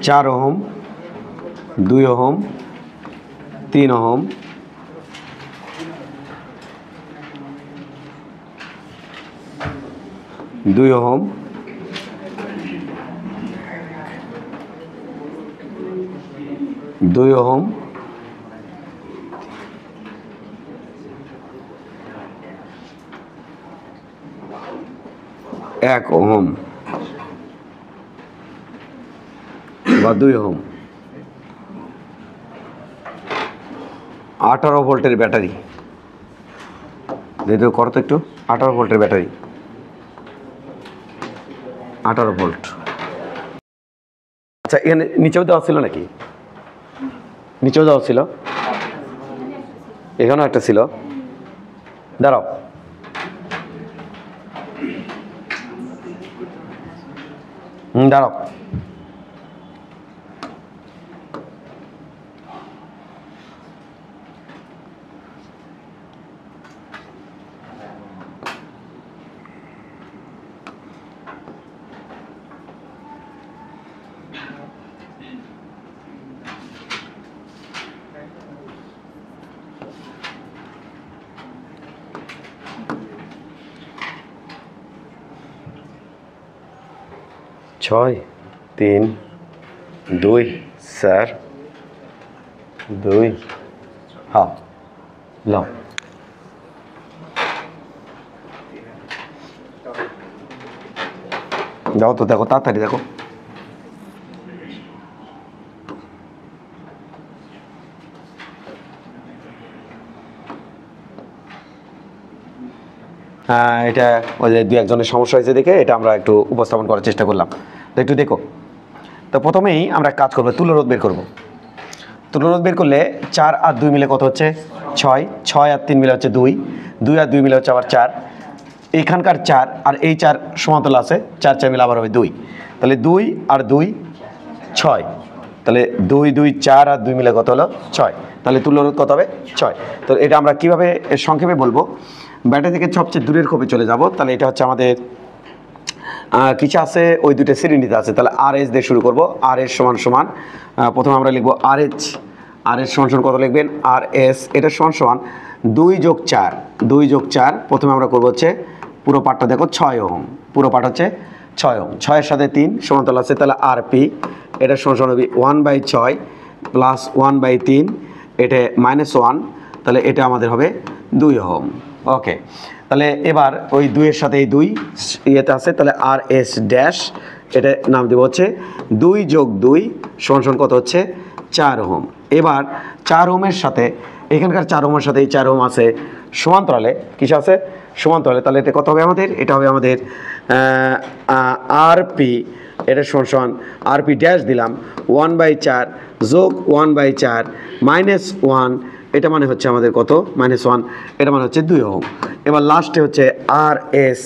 4 ohm, 2 ohm, 3 ohm, 2 ohm, 2 ohm, 1 ohm বা 2 ohm, 18 ভোল্টের battery. দেখো করো তো একটু, 18 ভোল্টের ব্যাটারি, 18 ভোল্ট। আচ্ছা, এখানে নিচেও দেওয়া ছিল নাকি? নিচেও দেওয়া ছিল, এখানেও একটা ছিল। দাঁড়াও, দাঁড়াও। ছয়, 3, 2, 4, 2, হ্যাঁ লাও। যাও তো, দেখো তাড়াতাড়ি দেখো। এটা ওই যে 2-1 জনের সমস্যা হয়েছে দেখে এটা আমরা একটু উপস্থাপন করার চেষ্টা করলাম। তো একটু দেখো। তো প্রথমেই আমরা কাজ করবো, তুল্যরোধ বের করব। তুল্যরোধ বের করলে 4 আর 2 মিলে কত হচ্ছে? 6, 6 আর 3 মিলে হচ্ছে 2, 2 আর 2 মিলে হচ্ছে আবার 4। এইখানকার 4 আর এই 4 সমান্তরাল আছে, 4 4 মিলে আবার হবে 2। তাহলে 2 আর 2 6, তাহলে 2 2 4 আর 2 মিলে কত হলো? 6। তাহলে তুল্যরোধ কত হবে? 6। তো এটা আমরা কিভাবে সংক্ষেপে বলবো, ব্যাটারি থেকে সবচেয়ে দূরের খোপে চলে যাব। তাহলে এটা হচ্ছে আমাদের কিছু আছে, ওই দুটো শ্রেণীতে আছে। তাহলে আর এস দিয়ে শুরু করব। আর এস সমান সমান, প্রথমে আমরা লিখবো আর এস। আর এস সমান সমান কত লিখবেন? আর এস এটা সমান সমান 2 যোগ 4, 2 যোগ 4। প্রথমে আমরা করবো হচ্ছে পুরো পার্টটা দেখো 6 ওহম, পুরো পার্ট হচ্ছে 6 ওহম। 6-এর সাথে 3 সমান্তরাল আছে, তাহলে আর পি এটা সমান সমান হবে 1/6 প্লাস 1/3, এটা -1, তাহলে এটা আমাদের হবে 2 ওহম। ওকে, তাহলে এবার ওই 2-এর সাথে এই 2 ইয়েতে আছে, তাহলে আর এস ড্যাশ এটা নাম দেবো হচ্ছে 2 যোগ 2 সমান সমান কত হচ্ছে? 4 ওহম। এবার 4 ওহমের সাথে এখানকার 4 ওহমের সাথে এই 4 ওহম আছে সমান্তরালে, কিছু আছে সমান্তরালে, তাহলে এটা কত হবে আমাদের? এটা হবে আমাদের আর পি, এটা সমান সমান আর পি ড্যাশ দিলাম 1/4 যোগ 1/4 -1, এটা মানে হচ্ছে আমাদের কত? -1, এটা মানে হচ্ছে 2 ওহম। এবার লাস্টে হচ্ছে আর এস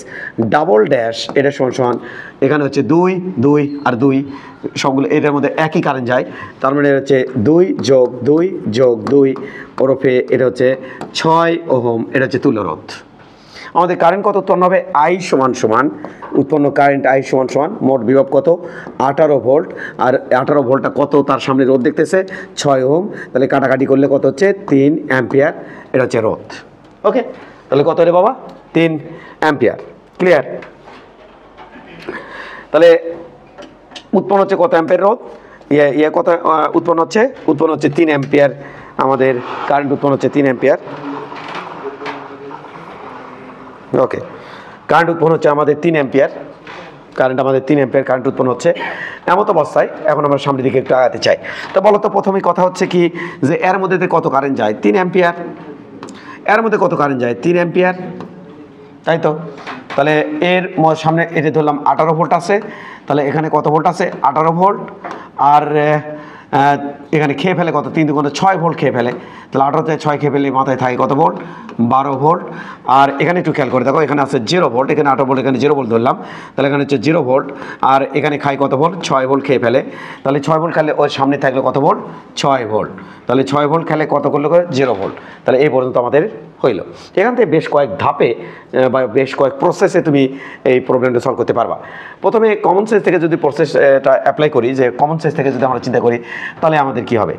ডাবল ড্যাশ এটা সমান সমান, এখানে হচ্ছে 2 2 আর 2 সবগুলো এটার মধ্যে একই কারেন্ট যায়, তার মানে হচ্ছে 2 যোগ 2 যোগ 2 ওরফে এটা হচ্ছে 6 ওহম। এটা হচ্ছে তুল্যরোধ। আমাদের কারেন্ট কত উৎপন্ন হবে? আই সমান সমান উৎপন্ন কারেন্ট আই সমান সমান মোট বিভব কত? 18 ভোল্ট। আর 18 ভোল্টটা কত? তার সামনে রোধ দেখতেছে 6 ওহম, তাহলে কাটাকাটি করলে কত হচ্ছে? 3 অ্যাম্পিয়ার। এটা হচ্ছে রোধ। ওকে, তাহলে কত রে বাবা? 3 অ্যাম্পিয়ার। ক্লিয়ার? তাহলে উৎপন্ন হচ্ছে কত অ্যাম্পিয়ার রোধ? কত উৎপন্ন হচ্ছে? উৎপন্ন হচ্ছে 3 অ্যাম্পিয়ার। আমাদের কারেন্ট উৎপন্ন হচ্ছে 3 অ্যাম্পিয়ার। ওকে, কারেন্ট উৎপন্ন হচ্ছে আমাদের 3 অ্যাম্পিয়ার। কারেন্ট আমাদের 3 অ্যাম্পিয়ার কারেন্ট উৎপন্ন হচ্ছে। এমত অবস্থায় এখন আমরা সামনের দিকে একটু আগাতে চাই। তো বলো তো, প্রথমেই কথা হচ্ছে কি যে এর মধ্যে কত কারেন্ট যায়? 3 অ্যাম্পিয়ার। এর মধ্যে কত কারেন্ট যায়? 3 অ্যাম্পিয়ার, তাই তো? তাহলে এর সামনে এটা ধরলাম 18 ভোল্ট আছে, তাহলে এখানে কত ভোল্ট আছে? 18 ভোল্ট। আর এখানে খেয়ে ফেলে কত 3 দুগুণে 6 ভোল্ট খেয়ে ফেলে, তাহলে 18 6 খেয়ে ফেলে মাথায় থাকে কত ভোল্ট 12 ভোল্ট। আর এখানে একটু খেয়াল করে দেখো এখানে আছে 0 ভোল্ট, এখানে 18 ভোল্ট, এখানে 0 ভোল্ট ধরলাম, তাহলে এখানে হচ্ছে 0 ভোল্ট। আর এখানে খায় কত ভোল্ট 6 ভোল্ট খেয়ে ফেলে, তাহলে 6 ভোল্ট খেলে ওর সামনে থাকলে কত ভোল্ট 6 ভোল্ট, তাহলে 6 ভোল্ট খেলে কত করলে 0 ভোল্ট। তাহলে এই পর্যন্ত আমাদের হইল। এখান থেকে বেশ কয়েক ধাপে বা বেশ কয়েক প্রসেসে তুমি এই প্রবলেমটা সলভ করতে পারবা। প্রথমে কমন সেন্স থেকে যদি প্রসেসটা অ্যাপ্লাই করি, যে কমন সেন্স থেকে যদি আমরা চিন্তা করি তাহলে আমাদের কি হবে,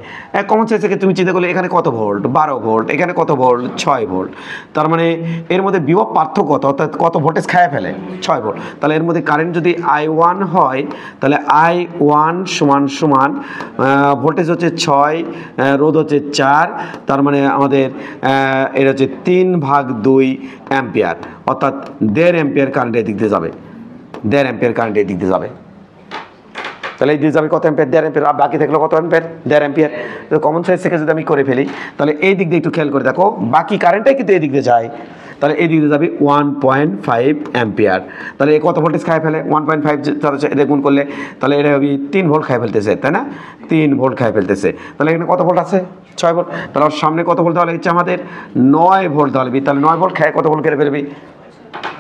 কমন সেন্স থেকে তুমি চিন্তা করলে এখানে কত ভোল্ট 12 ভোল্ট, এখানে কত ভোল্ট 6 ভোল্ট, তার মানে এর মধ্যে বিভব পার্থক্য কত, অর্থাৎ কত ভোল্টেজ খায় ফেলে 6 ভোল্ট। তাহলে এর মধ্যে কারেন্ট যদি I1 হয় তাহলে I1 সমান ভোল্টেজ হচ্ছে 6, রোধ হচ্ছে 4, তার মানে আমাদের এটা হচ্ছে 3/2 অ্যাম্পিয়ার, অর্থাৎ 1.5 অ্যাম্পিয়ার কারেন্ট এই দিক দিয়ে যাবে, 1.5 অ্যাম্পিয়ার কারেন্ট এই দিক দিয়ে যাবে। তাহলে এই দিকে যাবে কত অ্যাম্পিয়ার 1.5 অ্যাম্পিয়ার, আর বাকি থাকলো কত অ্যাম্পিয়ার 1.5 অ্যাম্পিয়ার। তো কমন সেন্স থেকে যদি আমি করে ফেলি তাহলে এই দিক দিয়ে একটু খেয়াল করে দেখো বাকি কারেন্টটাই কিন্তু এই দিক দিয়ে যায়, তাহলে এই দিক দিয়ে যাবে 1.5 অ্যাম্পিয়ার। তাহলে এই কত ভোল্টেজ খায় ফেলে 1.5, তাহলে এটা গুণ করলে তাহলে এটা হবে 3 ভোল্ট খায় ফেলতেছে, তাই না 3 ভোল্ট খায় ফেলতেছে। তাহলে এখানে কত ভোল্ট আছে 6 ভোল্ট, তাহলে ওর সামনে কত ভোল্ট তাহলে হচ্ছে আমাদের 9 ভোল্ট ধরবি, তাহলে 9 ভোল্ট খায় কত ভোল্ট করে ফেলবি,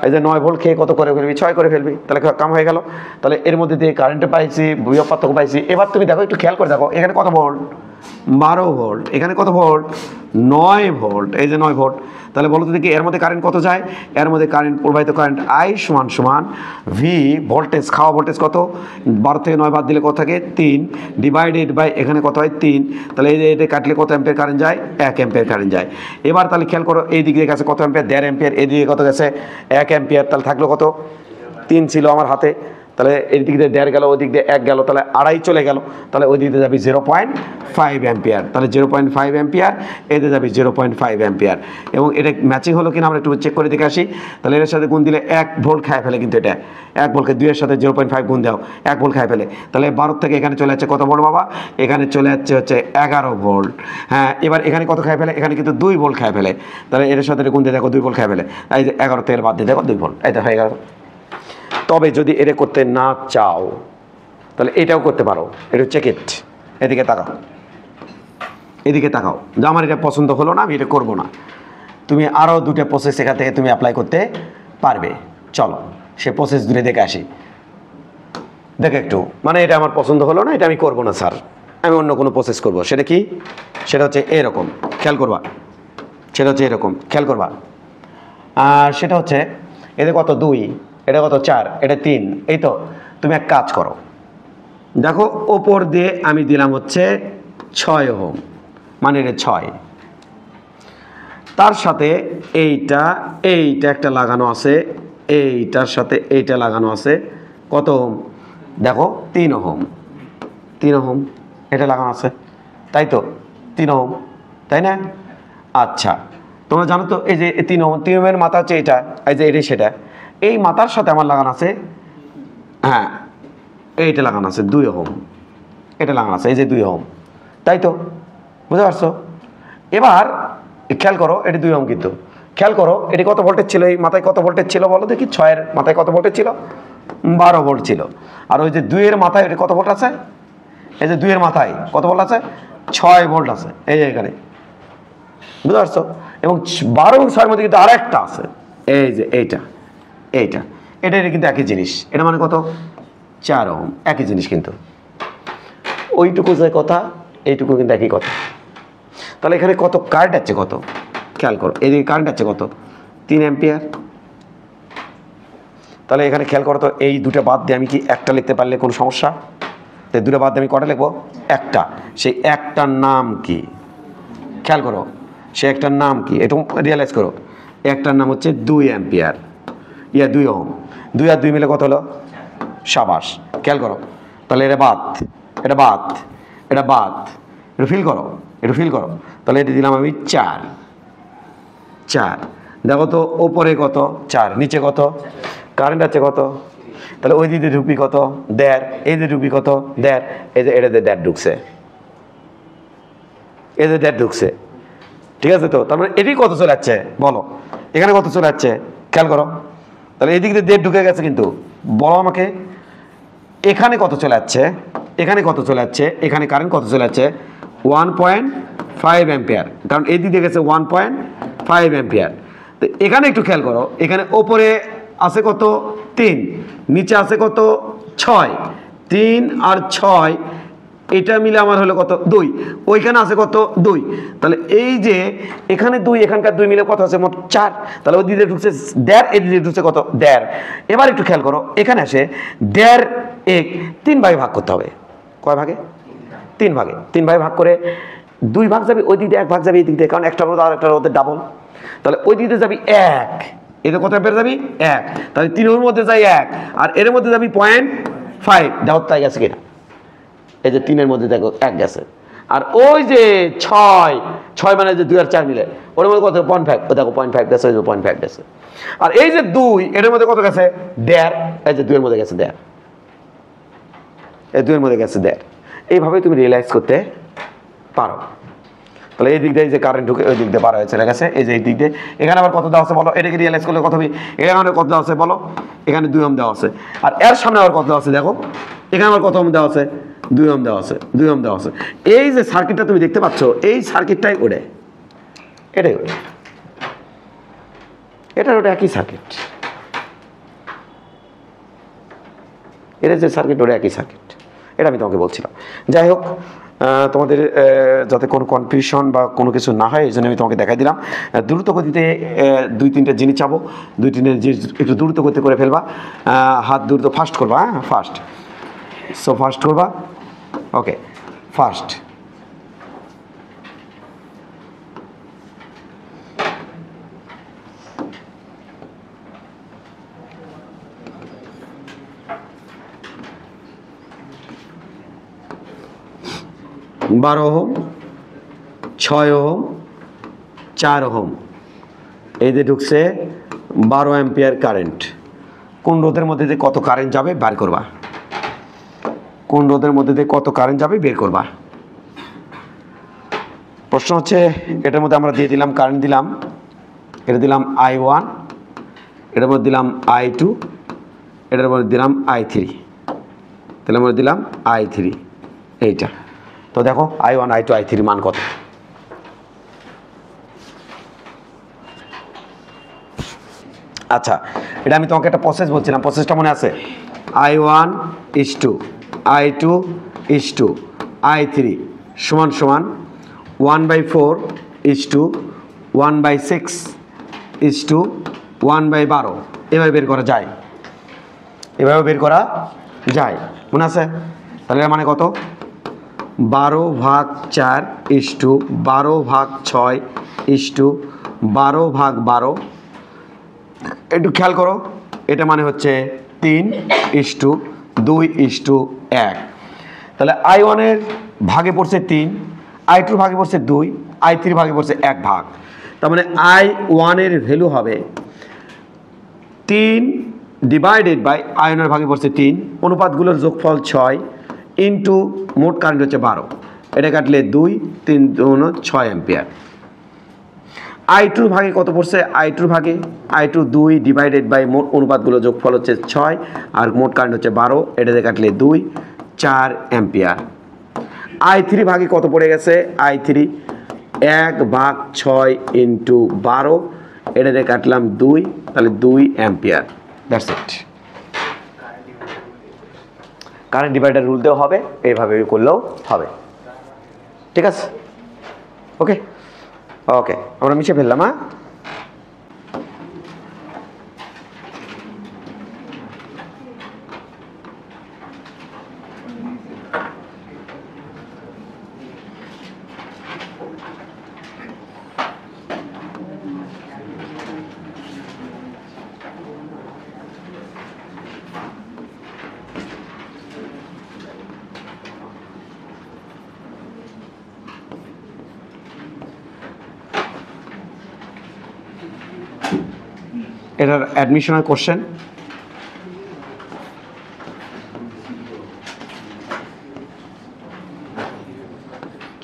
এই যে 9 ভোল্ট খেয়ে কত করে ফেলবি 6 করে ফেলবি, তাহলে কাম হয়ে গেল। তাহলে এর মধ্যে দিয়ে কারেন্টে পাইছি, বিভব পার্থক্য পাইছি। এবার তুমি দেখো একটু খেয়াল করে দেখো এখানে কত ভোল্ট 12 ভোল্ট, এখানে কত ভোল্ট 9 ভোল্ট, এই যে 9 ভোল্ট। তাহলে বলো তো দেখি এর মধ্যে কারেন্ট কত যায়, এর মধ্যে কারেন্ট প্রবাহিত কারেন্ট I সমান ভি ভোল্টেজ, খাওয়া ভোল্টেজ কত 12 থেকে 9 বাদ দিলে কত থাকে 3 ডিভাইডেড বাই এখানে কত হয় 3, তাহলে এই যে এটা কাটলে কত অ্যাম্পিয়ার কারেন্ট যায় 1 অ্যাম্পিয়ার কারেন্ট যায়। এবার তাহলে খেয়াল করো এই দিকে গেছে কত অ্যাম্পিয়ার 1.5 অ্যাম্পিয়ার, এদিকে কত গেছে 1 অ্যাম্পিয়ার, তাহলে থাকলো কত 3 ছিল আমার হাতে, তাহলে এই দিক দিয়ে 1.5 গেল, ওই দিক দিয়ে 1 গেল, তাহলে 2.5 চলে গেল, তাহলে ওই দিক দিয়ে যাবি 0.5 অ্যাম্পিয়ার, তাহলে 0.5 অ্যাম্পিয়ার, এতে যাবি 0.5 অ্যাম্পিয়ার। এবং এটা ম্যাচিং হলো কিনা আমরা একটু চেক করে দেখে আসি। তাহলে এর সাথে গুণ দিলে 1 ভোল্ট খায় ফেলে, কিন্তু এটা 1 ভোল্টকে 2 এর সাথে 0.5 গুণ দাও 1 ভোল্ট খায় ফেলে, তাহলে 12 থেকে এখানে চলে যাচ্ছে কত ভোল্ট বাবা, এখানে চলে যাচ্ছে হচ্ছে 11 ভোল্ট। হ্যাঁ, এবার এখানে কত খায় ফেলে, এখানে কিন্তু 2 ভোল্ট খায় ফেলে, তাহলে এর সাথে গুণ দিয়ে দেখো 2 ভোল্ট খায় ফেলে, এই যে 11 থেকে বাদ দিয়ে দেখো 2 ভোল্ট, এটা হয়ে গেল। তবে যদি এটা করতে না চাও তাহলে এটাও করতে পারো, এটা চেক ইট, এদিকে তাকাও, এদিকে তাকাও, যে আমার এটা পছন্দ হলো না, আমি এটা করবো না। তুমি আরও 2টা প্রসেস এখান থেকে তুমি অ্যাপ্লাই করতে পারবে। চলো সে প্রসেস দূরে দেখে আসি, দেখে একটু, মানে এটা আমার পছন্দ হলো না, এটা আমি করবো না স্যার, আমি অন্য কোনো প্রসেস করবো। সেটা কি, সেটা হচ্ছে এরকম, খেয়াল করবা, সেটা হচ্ছে এরকম খেয়াল করবা। আর সেটা হচ্ছে এদের কত 2, এটা কত 4, এটা 3, এই তো। তুমি এক কাজ করো, দেখো ওপর দিয়ে আমি দিলাম হচ্ছে 6 ওহম, মানে এটা 6, তার সাথে এইটা একটা লাগানো আছে, এইটার সাথে এইটা লাগানো আছে, কত ওহম দেখো 3 ওহম, 3 ওহম এটা লাগানো আছে, তাই তো 3 ওহম, তাই না? আচ্ছা, তোমরা জানো তো এই যে 3 ওহম, 3 ওহমের মাথা হচ্ছে এটা, এই যে এটাই সেটা, এই মাথার সাথে আমার লাগানো আছে, হ্যাঁ এইটা লাগানো আছে 2 ওহম, এটা লাগানো আছে এই যে 2 ওহম, তাই তো, বুঝতে পারছো? এবার খেয়াল করো এটি 2 ওহম, কিন্তু খেয়াল করো এটি কত ভোল্টেজ ছিল, এই মাথায় কত ভোল্টেজ ছিল বলো দেখি, 6-এর মাথায় কত ভোল্টেজ ছিল 12 ভোল্ট ছিল। আর ওই যে 2-এর মাথায় এটি কত ভোল্ট আছে, এই যে 2-এর মাথায় কত ভোল্ট আছে 6 ভোল্ট আছে, এই যে এখানে, বুঝতে পারছো? এবং 12 এবং 6-এর মধ্যে কিন্তু আর একটা আছে, এই যে এইটা, এটা কিন্তু একই জিনিস, এটা মানে কত 4 ওহম, একই জিনিস, কিন্তু ওইটুকু যে কথা এইটুকু কিন্তু একই কথা। তাহলে এখানে কত কারেন্ট আছে, কত খেয়াল করো, এদিকে কারেন্ট আছে কত 3 অ্যাম্পিয়ার। তাহলে এখানে খেয়াল করো তো, এই 2টা বাদ দিয়ে আমি কি একটা লিখতে পারলে কোনো সমস্যা? তাই 2টা বাদ দিয়ে আমি কটা লিখবো, একটা। সেই একটার নাম কি খেয়াল করো, সে একটার নাম কি একটু রিয়েলাইজ করো, একটার নাম হচ্ছে 2 অ্যাম্পিয়ার, 2 ওহম, 2 আর 2 মিলে কত হলো, সাবাস। খেয়াল করো, তাহলে এটা বাদ, এটা বাদ, এটা বাদ, একটু ফিল করো, একটু ফিল করো। তাহলে এটা দিলাম আমি 4, দেখো তো ওপরে কত 4, নিচে কত, কারেন্ট আছে কত, তাহলে ওই দিকে ঢুকবি কত 1.5, এই যে ঢুকবি কত 1.5, এই যে এটাতে 1.5 ঢুকছে, এই যে 1.5 ঢুকছে, ঠিক আছে তো। তার মানে এটি কত চলে যাচ্ছে বলো, এখানে কত চলে যাচ্ছে খেয়াল করো, তাহলে এদিকে 1.5 ঢুকে গেছে, কিন্তু বলো আমাকে এখানে কত চলে যাচ্ছে, এখানে কত চলে যাচ্ছে, এখানে কারেন্ট কত চলে যাচ্ছে 1.5 অ্যাম্পিয়ার, কারণ এই দিকে গেছে 1.5 অ্যাম্পিয়ার। তো এখানে একটু খেয়াল করো, এখানে ওপরে আছে কত 3, নিচে আছে কত 6, 3 আর 6 এটা মিলে আমার হলো কত 2, ওইখানে আছে কত 2, তাহলে এই যে এখানে 2 এখানকার 2 মিলে কত আছে মোট 4, তাহলে ওই দিকে ঢুকছে 1.5, এই দিকে ঢুকছে কত 1.5। এবার একটু খেয়াল করো, এখানে আসে 1.5 3 ভাগে ভাগ করতে হবে। কয় ভাগে? 3 ভাগে। 3 ভাগে ভাগ করে 2 ভাগ যাবে ওই দিক দিয়ে, 1 ভাগ যাবে এই দিক দিয়ে, কারণ একটা রোধ আর একটা রোধের ডাবল, তাহলে ওই দিক দিয়ে যাবি 1, এতে কত অ্যাম্পিয়ার যাবি 1, তাহলে 3 এর মধ্যে যাই 1 আর এর মধ্যে যাবি 0.5, দাও তাই গেছে কিনা, এই যে 3 এর মধ্যে দেখো 1 গেছে, আর ওই যে 6 মানে যে 2 আর 4 মিলে ওর মধ্যে কত 0.5, ও দেখো 0.5 গেছে, ওই যে 0.5 গেছে, আর এই যে 2 এর মধ্যে কত গেছে 1.5, এই যে 2 এর মধ্যে গেছে 1.5, এই 2 এর মধ্যে গেছে 1.5। এইভাবে তুমি রিয়েলাইজ করতে পারো। তাহলে এই দিক দিয়ে যে কারেন্ট ঢুকে ওই দিক দিয়ে পার হয়ে চলে গেছে, এই যে এই দিক দিয়ে এখানে আবার কত দেওয়া আছে বলো, এটাকে রিয়েলাইজ করলে কত হবে, এখানে কত দেওয়া আছে বলো, এখানে 2 ওহম দেওয়া আছে, আর এর সামনে আবার কত দেওয়া আছে দেখো, এখানে আবার কত ওহম দেওয়া আছে 2 ওহম দেওয়া আছে, 2 ওহম দেওয়া আছে। এই যে সার্কিটটা তুমি দেখতে পাচ্ছ, এই সার্কিটটাই ওঠে, এটাই ওঠে, এটার ওটা একই সার্কিট, এটা যে সার্কিট ওটা একই সার্কিট, এটা আমি তোমাকে বলছিলাম। যাই হোক, তোমাদের যাতে কোনো কনফিউশন বা কোনো কিছু না হয় এই জন্য আমি তোমাকে দেখাই দিলাম। দ্রুত গতিতে 2-3টা জিনিস চাবো, 2-3 জিনিস একটু দ্রুত গতিতে করে ফেলবা, হাত দ্রুত ফাস্ট করবা, হ্যাঁ ফাস্ট, সো ফাস্ট করবা, ওকে ফাস্ট। বারো ওহম, 6 ওহম, 4 ওহম, এই যে ঢুকছে 12 অ্যাম্পিয়ার কারেন্ট। কোন রোধের মধ্যে দিয়ে কত কারেন্ট যাবে বের করবা, কোন রোধের মধ্যে দিয়ে কত কারেন্ট যাবে বের করবা। প্রশ্ন হচ্ছে এটার মধ্যে আমরা দিয়ে দিলাম কারেন্ট, দিলাম এটা দিলাম I1, এটার মধ্যে দিলাম I2, এটার মধ্যে দিলাম I3, তাহলে আমরা দিলাম I3 এইটা। তো দেখো I1, I2, I3 মান কত। আচ্ছা, এটা আমি তোমাকে একটা প্রসেস বলছিলাম, প্রসেসটা মনে আছে? I1 is to I2 is to I3 সমান সমান 1/4 is to 1/6 is to 1/12, এভাবে বের করা যায়, এভাবে বের করা যায়, মনে আছে? তাহলে এর মানে কত 12/4 is to 12/6 is to 12/12। একটু খেয়াল করো, এটা মানে হচ্ছে 3:2:1। তাহলে I1 এর ভাগে পড়ছে 3, I2 ভাগে পড়ছে 2, I3 ভাগে পড়ছে 1 ভাগ। তার মানে I1 এর ভ্যালু হবে 3 ডিভাইডেড বাই I1 এর ভাগে পড়ছে 3, অনুপাতগুলোর যোগফল 6 ইন্টু মোট কারেন্ট হচ্ছে 12, এটা কাটলে 2, 3 2 6 অ্যাম্পিয়ার। I2 ভাগে কত পড়ছে, I2 ভাগে I2 2 ডিভাইডেড বাই মোট অনুপাতগুলো যোগফল হচ্ছে 6 আর মোট কারেন্ট হচ্ছে 12, এটাতে কাটলে 2, 4 অ্যাম্পিয়ার। I3 ভাগে কত পড়ে গেছে, I3 1/6 ইন্টু 12, এটাতে কাটলাম 2, তাহলে 2 ampere. That's it. Current divider rule দেওয়া হবে, এইভাবে করলেও হবে, ঠিক আছে? ওকে ওকে, আমরা মিশে ফেললাম, হ্যাঁ। এটার অ্যাডমিশনের কোশ্চেন,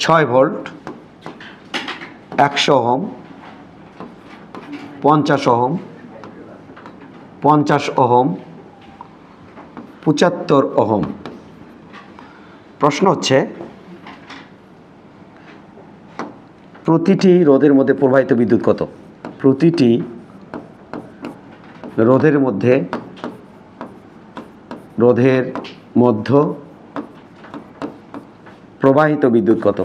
ছয় volt, 100 ohm, 50 ohm, 50 ohm, 75 ohm, প্রশ্ন হচ্ছে প্রতিটি রোধের মধ্যে প্রবাহিত বিদ্যুৎ কত? প্রতিটি রোধের মধ্যে প্রবাহিত বিদ্যুৎ কত?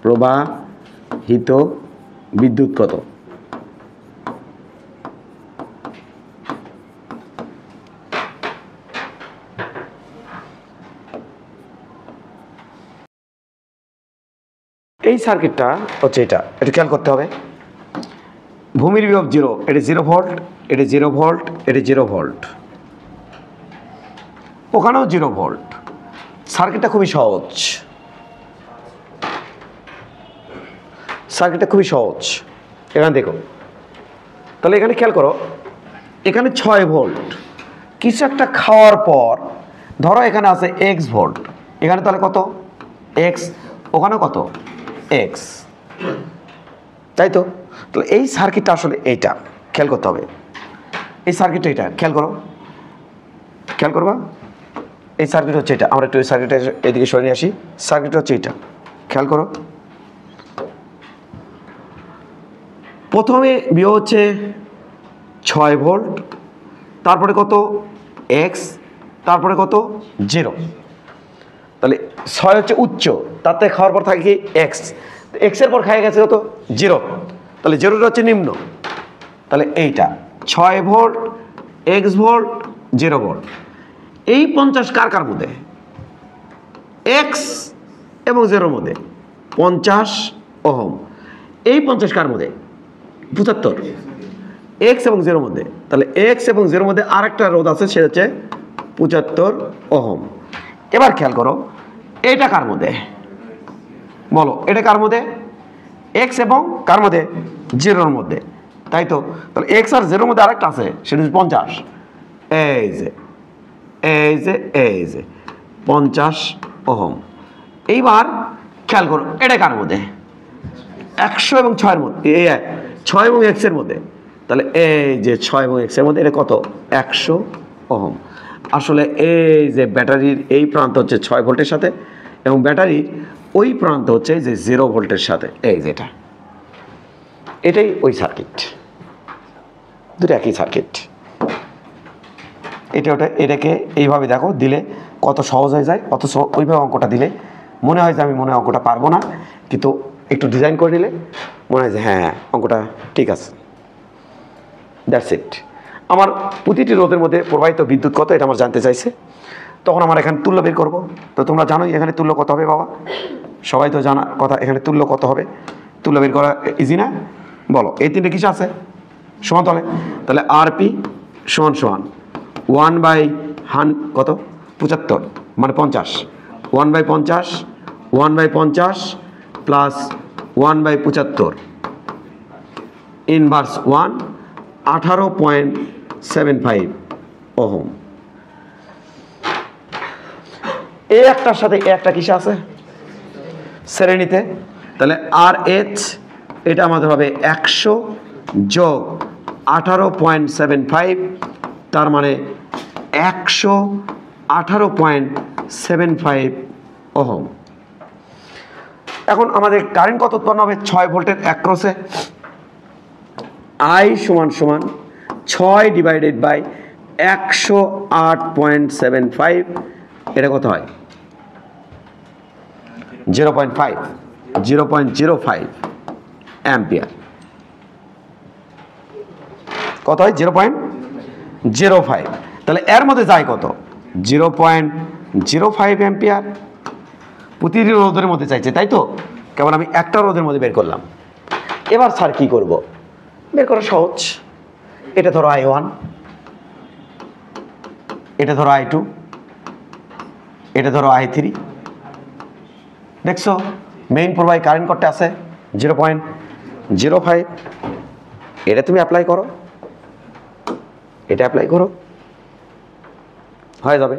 প্রবাহিত বিদ্যুৎ কত? এই সার্কিটটা হচ্ছে এটা, একটু খেয়াল করতে হবে। ভূমির বিভব 0, এটা 0 ভোল্ট, এটা 0 ভোল্ট, এটা 0 ভোল্ট, ওখানেও 0 ভোল্ট। সার্কিটটা খুবই সহজ, এখানে দেখো। তাহলে এখানে খেয়াল করো, এখানে 6 ভোল্ট, কিছু একটা খাওয়ার পর ধরো এখানে আছে x ভোল্ট, এখানে তাহলে কত x, ওখানে কত x, তাই তো? তাহলে এই সার্কিটটা আসলে এইটা খেয়াল করতে হবে। এই সার্কিটটা এটা খেয়াল করবা। এই সার্কিট হচ্ছে এটা। আমরা একটু এই সার্কিটটা এদিকে সরিয়ে আসি। সার্কিট হচ্ছে এটা, খেয়াল করো। প্রথমে বিভব হচ্ছে 6 ভোল্ট, তারপরে কত x, তারপরে কত 0। তাহলে 6 হচ্ছে উচ্চ, তাতে খাওয়ার পর থাকে কি x, x এর পর খাই গেছে কত 0, তাহলে 0টা হচ্ছে নিম্ন। তাহলে এইটা 6 ভোল্ট, x ভোল্ট, 0 ভোল্ট। এই 50 কার মধ্যে? x এবং 0 মধ্যে 50 ওহম। এই 50 কার মধ্যে? 75, x এবং 0 মধ্যে। তাহলে x এবং 0 মধ্যে আরেকটা রোধ আছে, সেটা হচ্ছে 75 ওহম। এবার খেয়াল করো, এটা কার মধ্যে বলো? এটা কার মধ্যে? x এবং কার মধ্যে? 0 মধ্যে, তাই তো? তাহলে x আর 0 মধ্যে আরেকটা আছে, সেটা হচ্ছে 50। এই যে 50 ওহম। এইবার খেয়াল করো, এটা কার মধ্যে? 100 এবং 6 মধ্যে, 6 এবং x এর মধ্যে। তাহলে এই যে 6 এবং x এর মধ্যে, এটা কত 100 ওহম। আসলে এই যে ব্যাটারির এই প্রান্ত হচ্ছে 6 ভোল্টের সাথে, এবং ব্যাটারির ওই প্রান্ত হচ্ছে যে 0 ভোল্টের সাথে। এই যেটা, এটাই ওই সার্কিট, দুটো একই সার্কিট। এটাকে এইভাবে দেখো, দিলে কত সহজ হয়ে যায়। অথচ ওইভাবে অঙ্কটা দিলে মনে হয় যে আমি অঙ্কটা পারবো না, কিন্তু একটু ডিজাইন করে নিলে মনে হয় যে হ্যাঁ অঙ্কটা ঠিক আছে। That's it. আমার প্রতিটি রোধের মধ্যে প্রবাহিত বিদ্যুৎ কত, এটা আমার জানতে চাইছে। তখন আমার এখানে তুল্য বের করবো। তো তোমরা জানোই এখানে তুল্য কত হবে বাবা, সবাই তো জানা কথা। এখানে তুল্য কত হবে, তুল্য বের করা ইজি না? বলো, এই তিনটে কিছু আছে সমান তলে। তাহলে আরপি সমান 1/100 কত 75, মানে 50, 1/50, 1/50 প্লাস 1/75 ইনভার্স 1, 18.75 ওহম। এই একটার সাথে একটা কিসে আছে শ্রেণীতে। তাহলে আর এইচ এটা আমাদের হবে 100 যোগ 18.75, তার মানে 118.75 ওহম। এখন আমাদের কারেন্ট কত উৎপন্ন হবে 6 ভোল্টের অ্যাক্রসে? I সমান 6 ডিভাইডেড বাই 108.75, এটা কত হয় 0.05 অ্যাম্পিয়ার। কত হয় 0.05। তাহলে এর মধ্যে যায় কত 0.05 অ্যাম্পিয়ার। প্রতিটি রোধের মধ্যে চাইছে, তাই তো? কেবল আমি একটা রোধের মধ্যে বের করলাম। এবার স্যার কি করব? বের করা সহজ। এটা ধরো I1, এটা ধরো I2, এটা ধরো I3। দেখছো মেইন প্রবাহী কারেন্ট করতে আছে 0.05। এটা তুমি অ্যাপ্লাই করো, এটা অ্যাপ্লাই করো, হয়ে যাবে।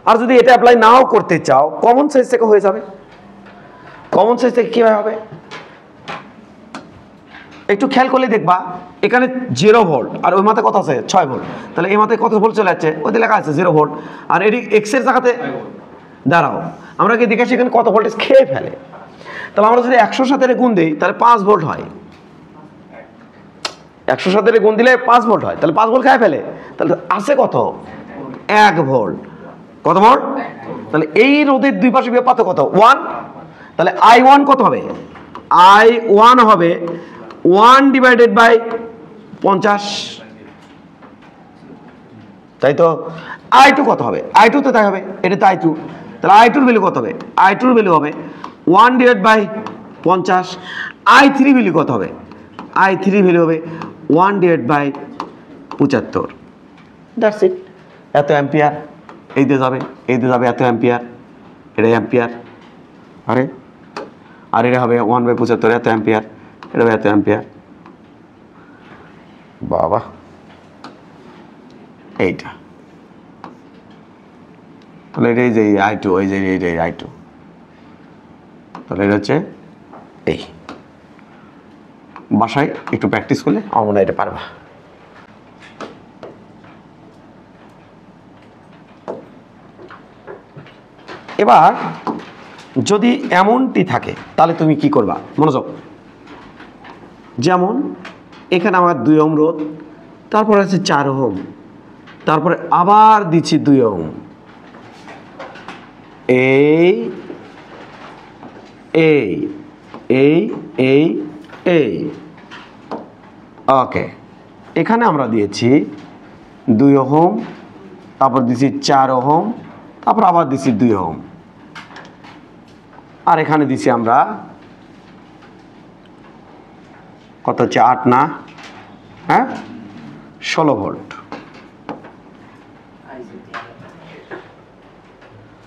আর যদি এটা অ্যাপ্লাই নাও করতে চাও, কমন সেন্স থেকে হয়ে যাবে। কমন সেন্স থেকে কীভাবে হবে একটু খেয়াল করলে দেখবা, এখানে 0 ভোল্ট আর ওই মাথায় কত আছে 6 ভোল্ট। তাহলে এই মাথায় কত ভোল্ট চলে যাচ্ছে, ওইতে লেখা আছে 0 ভোল্ট। আর এটি এক্স এর জায়গাতে দাঁড়াও, আমরা কি দেখে সেখানে কত ভোল্টেজ খেয়ে ফেলে। তাহলে আমরা যদি 100 সাথে গুণ দিই তাহলে 5 ভোল্ট হয়। 100 সাথে গুণ দিলে 5 ভোল্ট হয়, তাহলে 5 ভোল্ট খেয়ে ফেলে। তাহলে আছে কত? 1 ভোল্ট। কত ভোল্ট? তাহলে এই রোধের দুই পাশে বিভব পার্থক্য কত? 1। তাহলে I1 কত হবে? I1 হবে 1/50, তাই তো। I2 কত হবে? I2 তো তাই হবে, এটা তো I2। তাহলে I2 এর ভ্যালু কত হবে? I2 এর ভ্যালু হবে 1/50। I3 ভ্যালু কত হবে? I3 ভ্যালু হবে 1/75। That's it. এত অ্যাম্পিয়ার এই দিয়ে যাবে, এই দিয়ে যাবে এত অ্যাম্পিয়ার, এটা অ্যাম্পিয়ার। আর এটা হবে 1/75 এত অ্যাম্পিয়ার, এটা হবে এত অ্যাম্পিয়ার। বাবা, এইটা তাহলে এটাই যে I2, ওই যে এইটাই I2। তাহলে এটা হচ্ছে এই। বাসায় একটু প্র্যাকটিস করলে আমার মনে হয় এটা পারবা। এবার যদি এমনটি থাকে তাহলে তুমি কি করবা? মনোযোগ। যেমন এখানে আমার 2 ওহম রোধ, তারপরে আছে 4 ওহম, তারপরে আবার দিচ্ছি 2 ওহম, এই এই এই এই এই ওকে। এখানে আমরা দিয়েছি 2 ওহম, তারপর দিচ্ছি 4 ওহম, তারপর আবার দিচ্ছি 2 ওহম, আর এখানে দিচ্ছি আমরা কত হচ্ছে? 8 না, হ্যাঁ 16 ভোল্ট।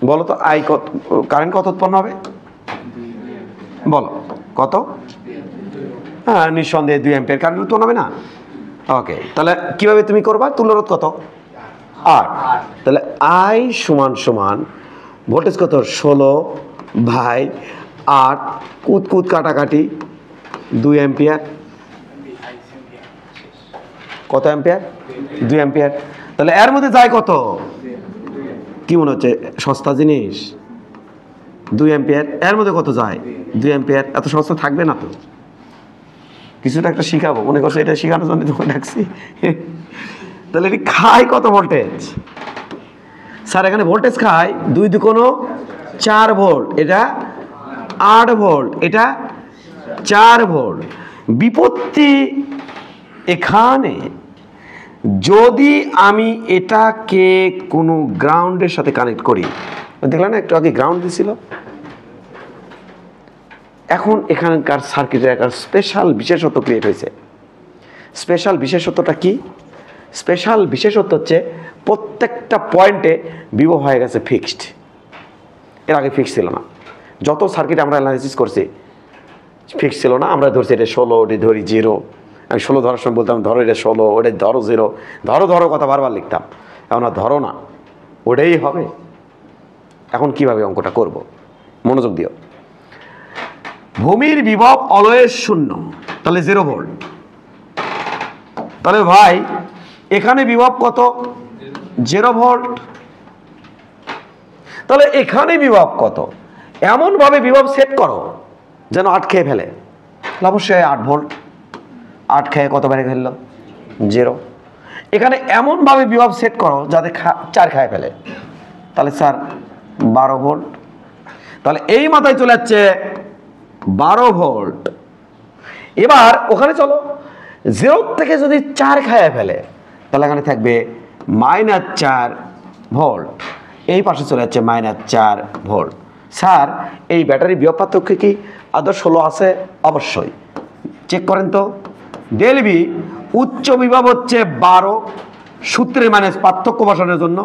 বলো তো আই কত, কারেন্ট কত উৎপন্ন হবে? বলো কত? হ্যাঁ নিঃসন্দেহে 2 অ্যাম্পিয়ার কারেন্ট উৎপন্ন হবে না? ওকে, তাহলে কিভাবে তুমি করবা? তুল্যরোধ কত? 8। তাহলে আই সমান সমান ভোল্টেজ কত? 16/8, কুত কাটাকাটি 2 অ্যাম্পিয়ার। কত অ্যাম্পিয়ার? 2 অ্যাম্পিয়ার। তাহলে এর মধ্যে যায় কত? কি মনে হচ্ছে সস্তা জিনিস? 2 অ্যাম্পিয়ার। এর মধ্যে কত যায়? 2 অ্যাম্পিয়ার। এত সস্তা থাকবে না তো। কিছুটা একটা শিখাবো, মনে করছো এটা শেখানোর জন্য তোমাকে ডাকছি। তাহলে এটি খায় কত ভোল্টেজ? স্যার এখানে ভোল্টেজ খায় 2 2 4 ভোল্ট, এটা 8 ভোল্ট, এটা 4 ভোল্ট। বিপত্তি এখানে, যদি আমি এটাকে কোনো গ্রাউন্ডের সাথে কানেক্ট করি, দেখলাম না একটু আগে গ্রাউন্ড দিছিল, এখন এখানকার সার্কিটের একটা স্পেশাল বিশেষত্ব ক্রিয়েট হয়েছে। স্পেশাল বিশেষত্বটা কি? স্পেশাল বিশেষত্ব হচ্ছে প্রত্যেকটা পয়েন্টে বিভব হয়ে গেছে ফিক্সড। এর আগে ফিক্সড ছিল না। যত সার্কিট আমরা অ্যানালাইসিস করছি ফিক্সড ছিল না। আমরা ধরছি এটা 16, ওটা ধরি 0। আমি 16 ধরার সময় বলতাম ধরো এটা 16, ওটা ধরো 0, ধরো কথা বারবার লিখতাম। এখন আর ধরো না, ওটাই হবে। এখন কিভাবে অঙ্কটা করব? মনোযোগ দিও। ভূমির বিভব অলওয়েজ 0, তাহলে 0 ভোল্ট। তাহলে ভাই এখানে বিভব কত? 0 ভোল্ট। তাহলে এখানে বিভব কত? এমনভাবে বিভব সেট করো যেন 8 খেয়ে ফেলে। অবশ্যই 8 ভোল্ট। 8 খেয়ে কত বেড়ে ফেলল? 0। এখানে এমনভাবে বিভব সেট করো যাতে 4 খেয়ে ফেলে। তাহলে স্যার 12 ভোল্ট। তাহলে এই মাথায় চলে যাচ্ছে 12 ভোল্ট। এবার ওখানে চলো, 0 থেকে যদি 4 খেয়ে ফেলে তাহলে এখানে থাকবে -4 ভোল্ট। এই পাশে চলে যাচ্ছে -4 ভোল্ট। স্যার এই ব্যাটারি বিভব পার্থক্য কি আদৌ 16 আছে? অবশ্যই। চেক করেন তো। ডেলবি উচ্চ বিভব হচ্ছে 12, সূত্রে মাইনাস পার্থক্য বসানোর জন্য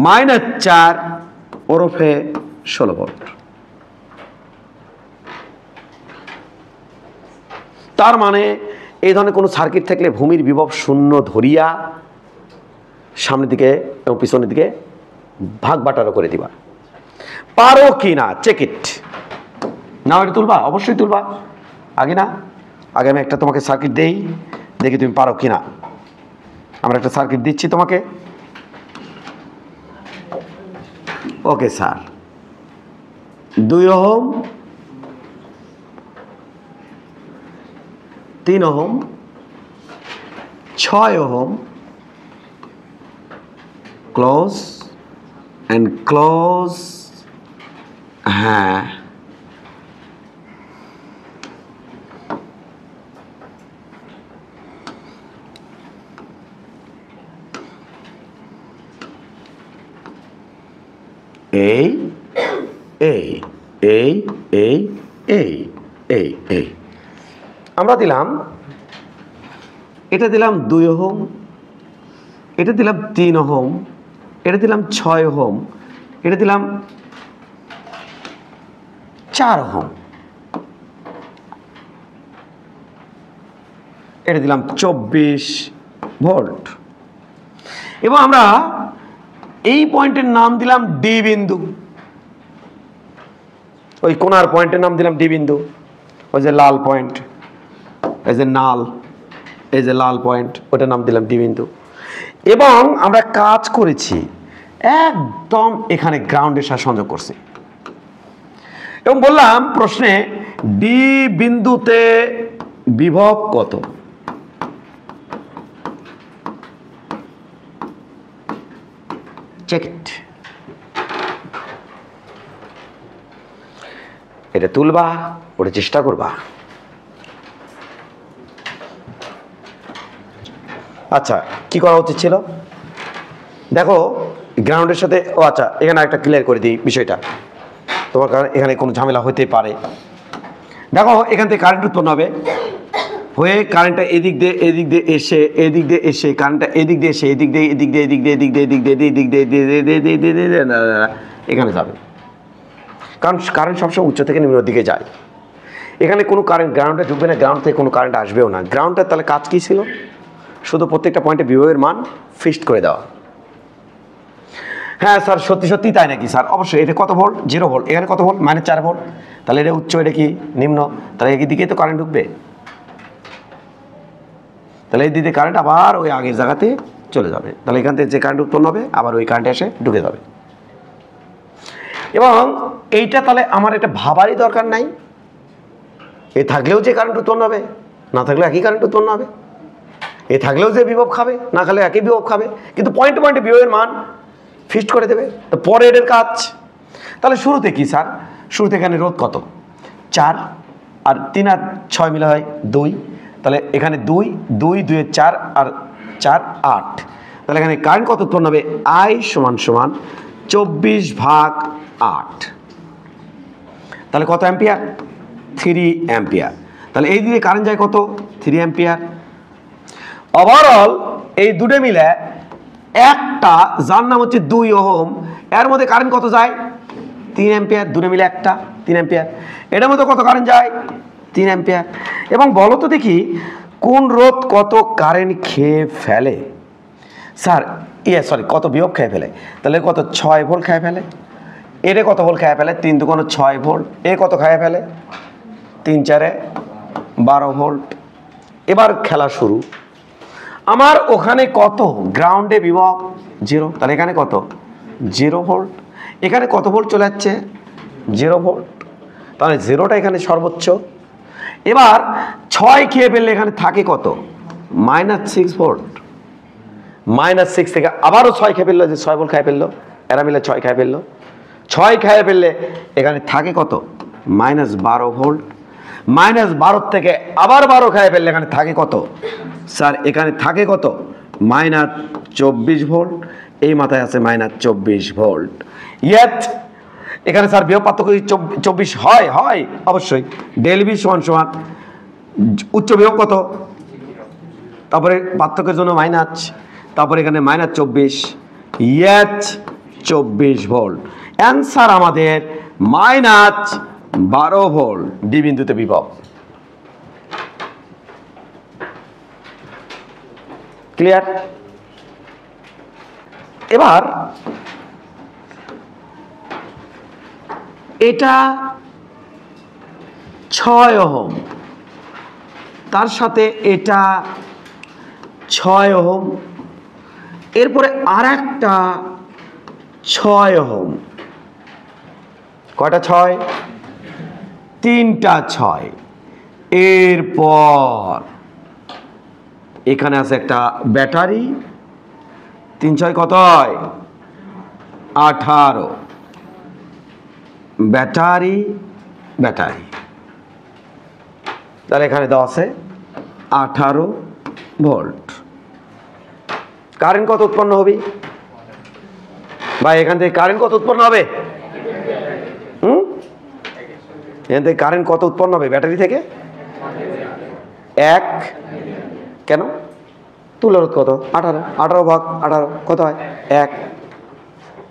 -4 ওরফে 16 ভোল্ট। তার মানে এই ধরনের কোনো সার্কিট থাকলে ভূমির বিভব 0 ধরিয়া সামনের দিকে এবং পিছনের দিকে ভাগ বাটারও করে দিবা। পারো কি না চেক ইট। না এটা তুলবা? অবশ্যই তুলবা। আগে না, আগে আমি একটা তোমাকে সার্কিট দেই, দেখি তুমি পারো কি না। আমরা একটা সার্কিট দিচ্ছি তোমাকে। Okay sir, 2 ohm, 3 ohm, 6 ohm, close and close. হ্যাঁ, এই এই এই এই এই এই এই আমরা দিলাম, এটা দিলাম 2 ওহম, এটা দিলাম 3 ওহম, এটা দিলাম 6 ওহম, এটা দিলাম 4 ওহম, এটা দিলাম 24 ভোল্ট। এবং আমরা এই পয়েন্টের নাম দিলাম ডি বিন্দু, ওই কোণার পয়েন্টের নাম দিলাম ডি বিন্দু। ওই যে লাল পয়েন্ট, এই যে নাল, এই যে লাল পয়েন্ট, ওটার নাম দিলাম ডি বিন্দু। এবং আমরা কাজ করেছি একদম এখানে গ্রাউন্ডের সাথে সংযোগ করছি এবং বললাম প্রশ্নে ডি বিন্দুতে বিভব কত। Check it. এটা তুলবা, ওটা চেষ্টা করবা। আচ্ছা, কি করা উচিত ছিল দেখো, গ্রাউন্ডের সাথে, ও আচ্ছা এখানে একটা ক্লিয়ার করে দিই বিষয়টা, তোমার কারণ এখানে কোনো ঝামেলা হতে পারে। দেখো এখান থেকে কারেন্ট উৎপন্ন হবে, হয়ে কারেন্টটা এদিক দিয়ে এদিক দিয়ে এসে, এদিক দিয়ে এসে, কারেন্টটা এদিক দিয়ে এসে, এদিক দিয়ে এদিক দিয়ে এদিক দিয়ে এদিক দিয়ে এদিক দিয়ে এদিক দিয়ে এখানে যাবে। কারণ কারেন্ট সবসময় উচ্চ থেকে নিম্নের দিকে যায়। এখানে কোনো কারেন্ট গ্রাউন্ডে ঢুকবে না, গ্রাউন্ড থেকে কোনো কারেন্ট আসবেও না। গ্রাউন্ডের তাহলে কাজ কী ছিল? শুধু প্রত্যেকটা পয়েন্টে বিভবের মান ফিক্সড করে দেওয়া। হ্যাঁ স্যার, সত্যি সত্যি তাই নাকি স্যার? অবশ্যই। এটা কত ভোল্ট? 0 ভোল্ট। এখানে কত ভোল্ট? -4 ভোল্ট। তাহলে এটা উচ্চ, এটা কি নিম্ন? তাহলে এই দিকেই তো কারেন্ট ঢুকবে। তাহলে এই দিকে কারেন্ট আবার ওই আগের জায়গাতে চলে যাবে। তাহলে এখান থেকে যে কারেন্ট উৎপন্ন হবে আবার ওই কারেন্টে এসে ঢুকে যাবে। এবং এইটা তাহলে আমার এটা ভাবারই দরকার নাই, এ থাকলেও যে কারেন্ট উৎপন্ন হবে, না থাকলেও একই কারেন্ট উৎপন্ন হবে। এ থাকলেও যে বিভব খাবে, না খালে একই বিভব খাবে। কিন্তু পয়েন্টে পয়েন্টে বিভবের মান ফিক্সড করে দেবে। তো পরে এর কাজ তাহলে শুরুতে কি স্যার? শুরুতে এখানে রোধ কত? 4 আর 3 আর 6 মিলে হয় 2। তাহলে এখানে 2 2 2 4 আর 4 8। তাহলে এখানে কারেন্ট কত উৎপন্ন হবে? I সমান সমান 24/8। তাহলে কত অ্যাম্পিয়ার? 3 অ্যাম্পিয়ার। তাহলে এই দিকে কারেন্ট যায় কত? 3 অ্যাম্পিয়ার। ওভারঅল এই দুটো মিলে একটা, যার নাম হচ্ছে 2 ওহম, এর মধ্যে কারেন্ট কত যায়? 3 অ্যাম্পিয়ার। দুটো মিলে একটা 3 অ্যাম্পিয়ার। এটার মধ্যে কত কারেন্ট যায়? 3 অ্যাম্পিয়ার। এবং বলো তো দেখি কোন রোধ কত কারেন্ট খেয়ে ফেলে? স্যার সরি, কত বিভব খেয়ে ফেলে? তাহলে কত? 6 ভোল্ট খেয়ে ফেলে। এরে কত ভোল্ট খেয়ে ফেলে? 3 2 6 ভোল্ট। এ কত খেয়ে ফেলে? 3 4 12 ভোল্ট। এবার খেলা শুরু। আমার ওখানে কত? গ্রাউন্ডে বিভব 0। তাহলে এখানে কত? 0 ভোল্ট। এখানে কত ভোল্ট চলে যাচ্ছে? 0 ভোল্ট। তাহলে 0টা এখানে সর্বোচ্চ। এবার 6 খেয়ে ফেললে এখানে থাকে কত? -6 ভোল্ট। -6 থেকে আবারও 6 খেয়ে ফেললো, যে 6 ভোল্ট খেয়ে ফেললো, এরা মিলে 6 খেয়ে ফেললো। 6 খেয়ে ফেললে এখানে থাকে কত? -12 ভোল্ট। -12 থেকে আবার 12 খেয়ে ফেললে এখানে থাকে কত? স্যার এখানে থাকে কত? -24 ভোল্ট। এই মাথায় আছে -24 ভোল্ট। ইয়েট এখানে স্যার বিভব পার্থক্য 24 হয়? হয় অবশ্যই। ∆V সমান সমান উচ্চ বিভব কত, তারপরে পার্থক্যের জন্য মাইনাস, তারপরে এখানে -24, ইয়েট 24 ভোল্ট। অ্যান্সার আমাদের -12 ভোল্ট ডি বিন্দুতে বিভব। ক্লিয়ার? এবার এটা 6 ওহম, তার সাথে এটা 6 ওহম, এরপরে আর একটা 6 ওহম, কয়টা 6? 3টা 6। এরপর এখানে আছে একটা ব্যাটারি, 3 6 কত হয়? 18। ব্যাটারি ব্যাটারি, তাহলে এখানে দেওয়া আছে 18 ভোল্ট। কারেন্ট কত উৎপন্ন হবে ভাই? এখান থেকে কারেন্ট কত উৎপন্ন হবে? এখান থেকে কারেন্ট কত উৎপন্ন হবে ব্যাটারি থেকে? 1। কেন? তুল্যরোধ কত? 18। 18 ভাগ 18 কত হয়? 1।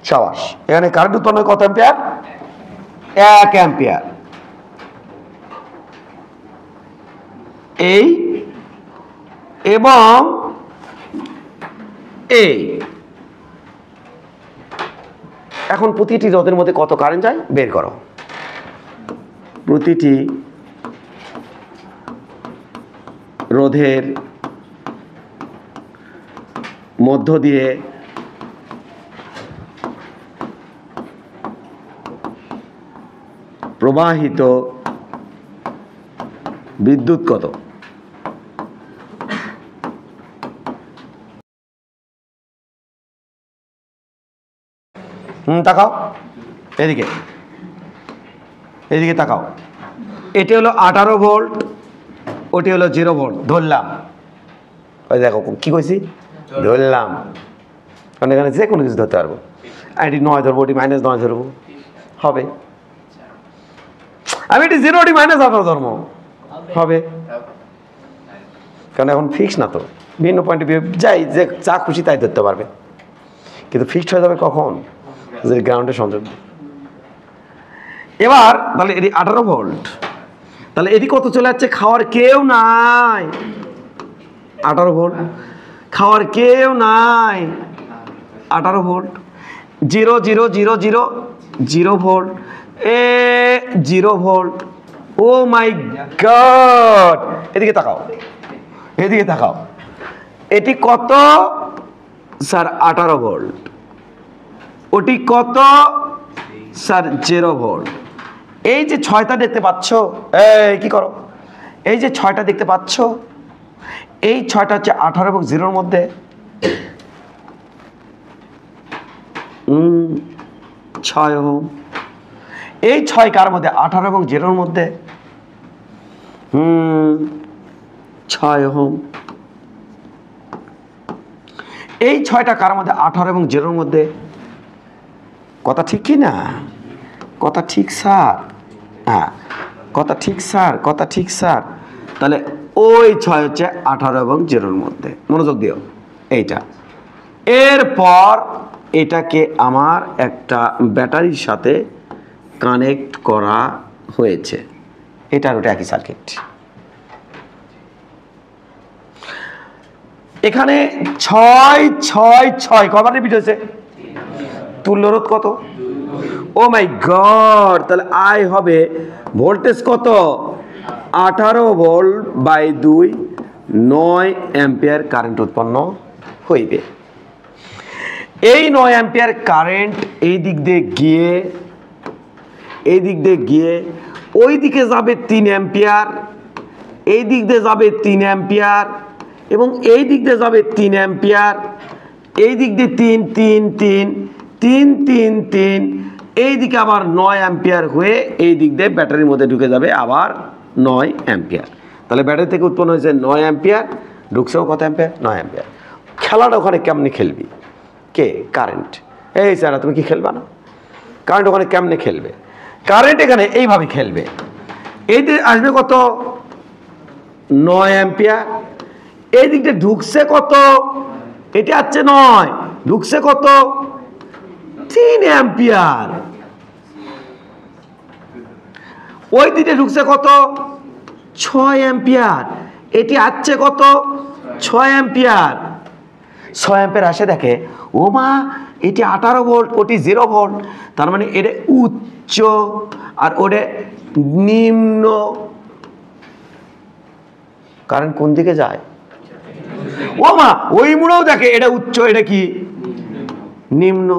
সাবাস। এখানে কারেন্ট উৎপন্ন হয় কত অ্যাম্পিয়ার? 1 অ্যাম্পিয়ার। এই এবং এই, এখন প্রতিটি রোধের মধ্যে কত কারেন্ট যায় বের করো। প্রতিটি রোধের মধ্য দিয়ে প্রবাহিত বিদ্যুৎ কত? তাকাও এদিকে, এদিকে তাকাও। এটি হলো 18 ভোল্ট, ওটি হলো 0 ভোল্ট। ধরলাম, ওই দেখো কি কইছি, ধরলাম। কারণ এখানে যে কোনো কিছু ধরতে পারবো। এটি 9 ধরবো, ওটি -9 ধরবো, হবে। আমি এটি 0 ওটি -18 ধর্ম হবে, কারণ এখন ফিক্স না তো, ভিন্ন পয়েন্টে যাই যে যা খুশি তাই ধরতে পারবে, কিন্তু ফিক্সড হয়ে যাবে কখন? যে গ্রাউন্ডের সংযোগ। এবার তাহলে এটি 18 ভোল্ট, তাহলে এটি কত চলে যাচ্ছে? খাওয়ার কেউ নাই। 18 ভোল্ট, খাওয়ার কেউ নাই। 18 ভোল্ট, 0 0 0 0 0 ভোল্ট, 0 ভোল্ট। ও মাই গড, এদিকে তাকাও, এদিকে তাকাও। এটি কত স্যার? 18 ভোল্ট। ওটি কত স্যার? 0 ভোল্ট। এই যে 6টা দেখতে পাচ্ছ, এই কি করো, এই যে 6টা দেখতে পাচ্ছ, এই 6টা হচ্ছে 18 এবং 0-র মধ্যে। 6 ওহম। এই 6 কার মধ্যে? 18 এবং 0-র মধ্যে। 6 ওহম। এই 6টা কার মধ্যে? 18 এবং 0-র মধ্যে। কথা ঠিক কি না? কথা ঠিক স্যার? হ্যাঁ, কথা ঠিক স্যার, কথা ঠিক স্যার। তাহলে ওই 6 হচ্ছে 18 এবং 0-র মধ্যে। মনোযোগ দিও এইটা। এরপর এটাকে আমার একটা ব্যাটারির সাথে কানেক্ট করা হয়েছে, এটার ওটা একই সার্কিট। এখানে 6 6 6 কবার রিপিট হয়েছে? তুল্যরোধ কত? ও মাই গড, তাহলে আই হবে ভোল্টেজ কত? 18 ভোল্ট বাই 2, 9 অ্যাম্পিয়ার কারেন্ট উৎপন্ন হইবে। এই 9 অ্যাম্পিয়ার কারেন্ট এই দিক দিয়ে গিয়ে, এই দিক দিয়ে গিয়ে ওই দিকে যাবে 3 অ্যাম্পিয়ার, এই দিক দিয়ে যাবে 3 অ্যাম্পিয়ার, এবং এই দিক দিয়ে যাবে 3 অ্যাম্পিয়ার, এই দিক দিয়ে 3 3 3 3 3 3, এই দিকে আবার 9 অ্যাম্পিয়ার হয়ে এই দিক দিয়ে ব্যাটারির মধ্যে ঢুকে যাবে আবার 9 অ্যাম্পিয়ার। তাহলে ব্যাটারি থেকে উৎপন্ন হয়েছে 9 অ্যাম্পিয়ার, ঢুকছেও কত অ্যাম্পিয়ার? 9 অ্যাম্পিয়ার। খেলাটা ওখানে কেমনি খেলবি? কে? কারেন্ট। এই স্যার তুমি কি খেলবা না? কারেন্ট ওখানে কেমনে খেলবে? কারেন্ট এখানে এইভাবে খেলবে। এই দিকে আসবে কত? 9 অ্যাম্পিয়ার। এই দিকটা ঢুকছে কত? এটা হচ্ছে 9, ঢুকছে কত? 3 অ্যাম্পিয়ার। ওই দিকে ঢুকছে কত? 6 অ্যাম্পিয়ার। এটি আসছে কত? 6 অ্যাম্পিয়ার। 6 অ্যাম্পিয়ার আসে, দেখে ও মা এটি 18 ভোল্ট, ওটি 0 ভোল্ট, তার মানে এটা উচ্চ আর ওটা নিম্ন। কারেন্ট কোন দিকে যায়? ও মা ওই মুড়েও দেখে এটা উচ্চ, এটা কি নিম্ন।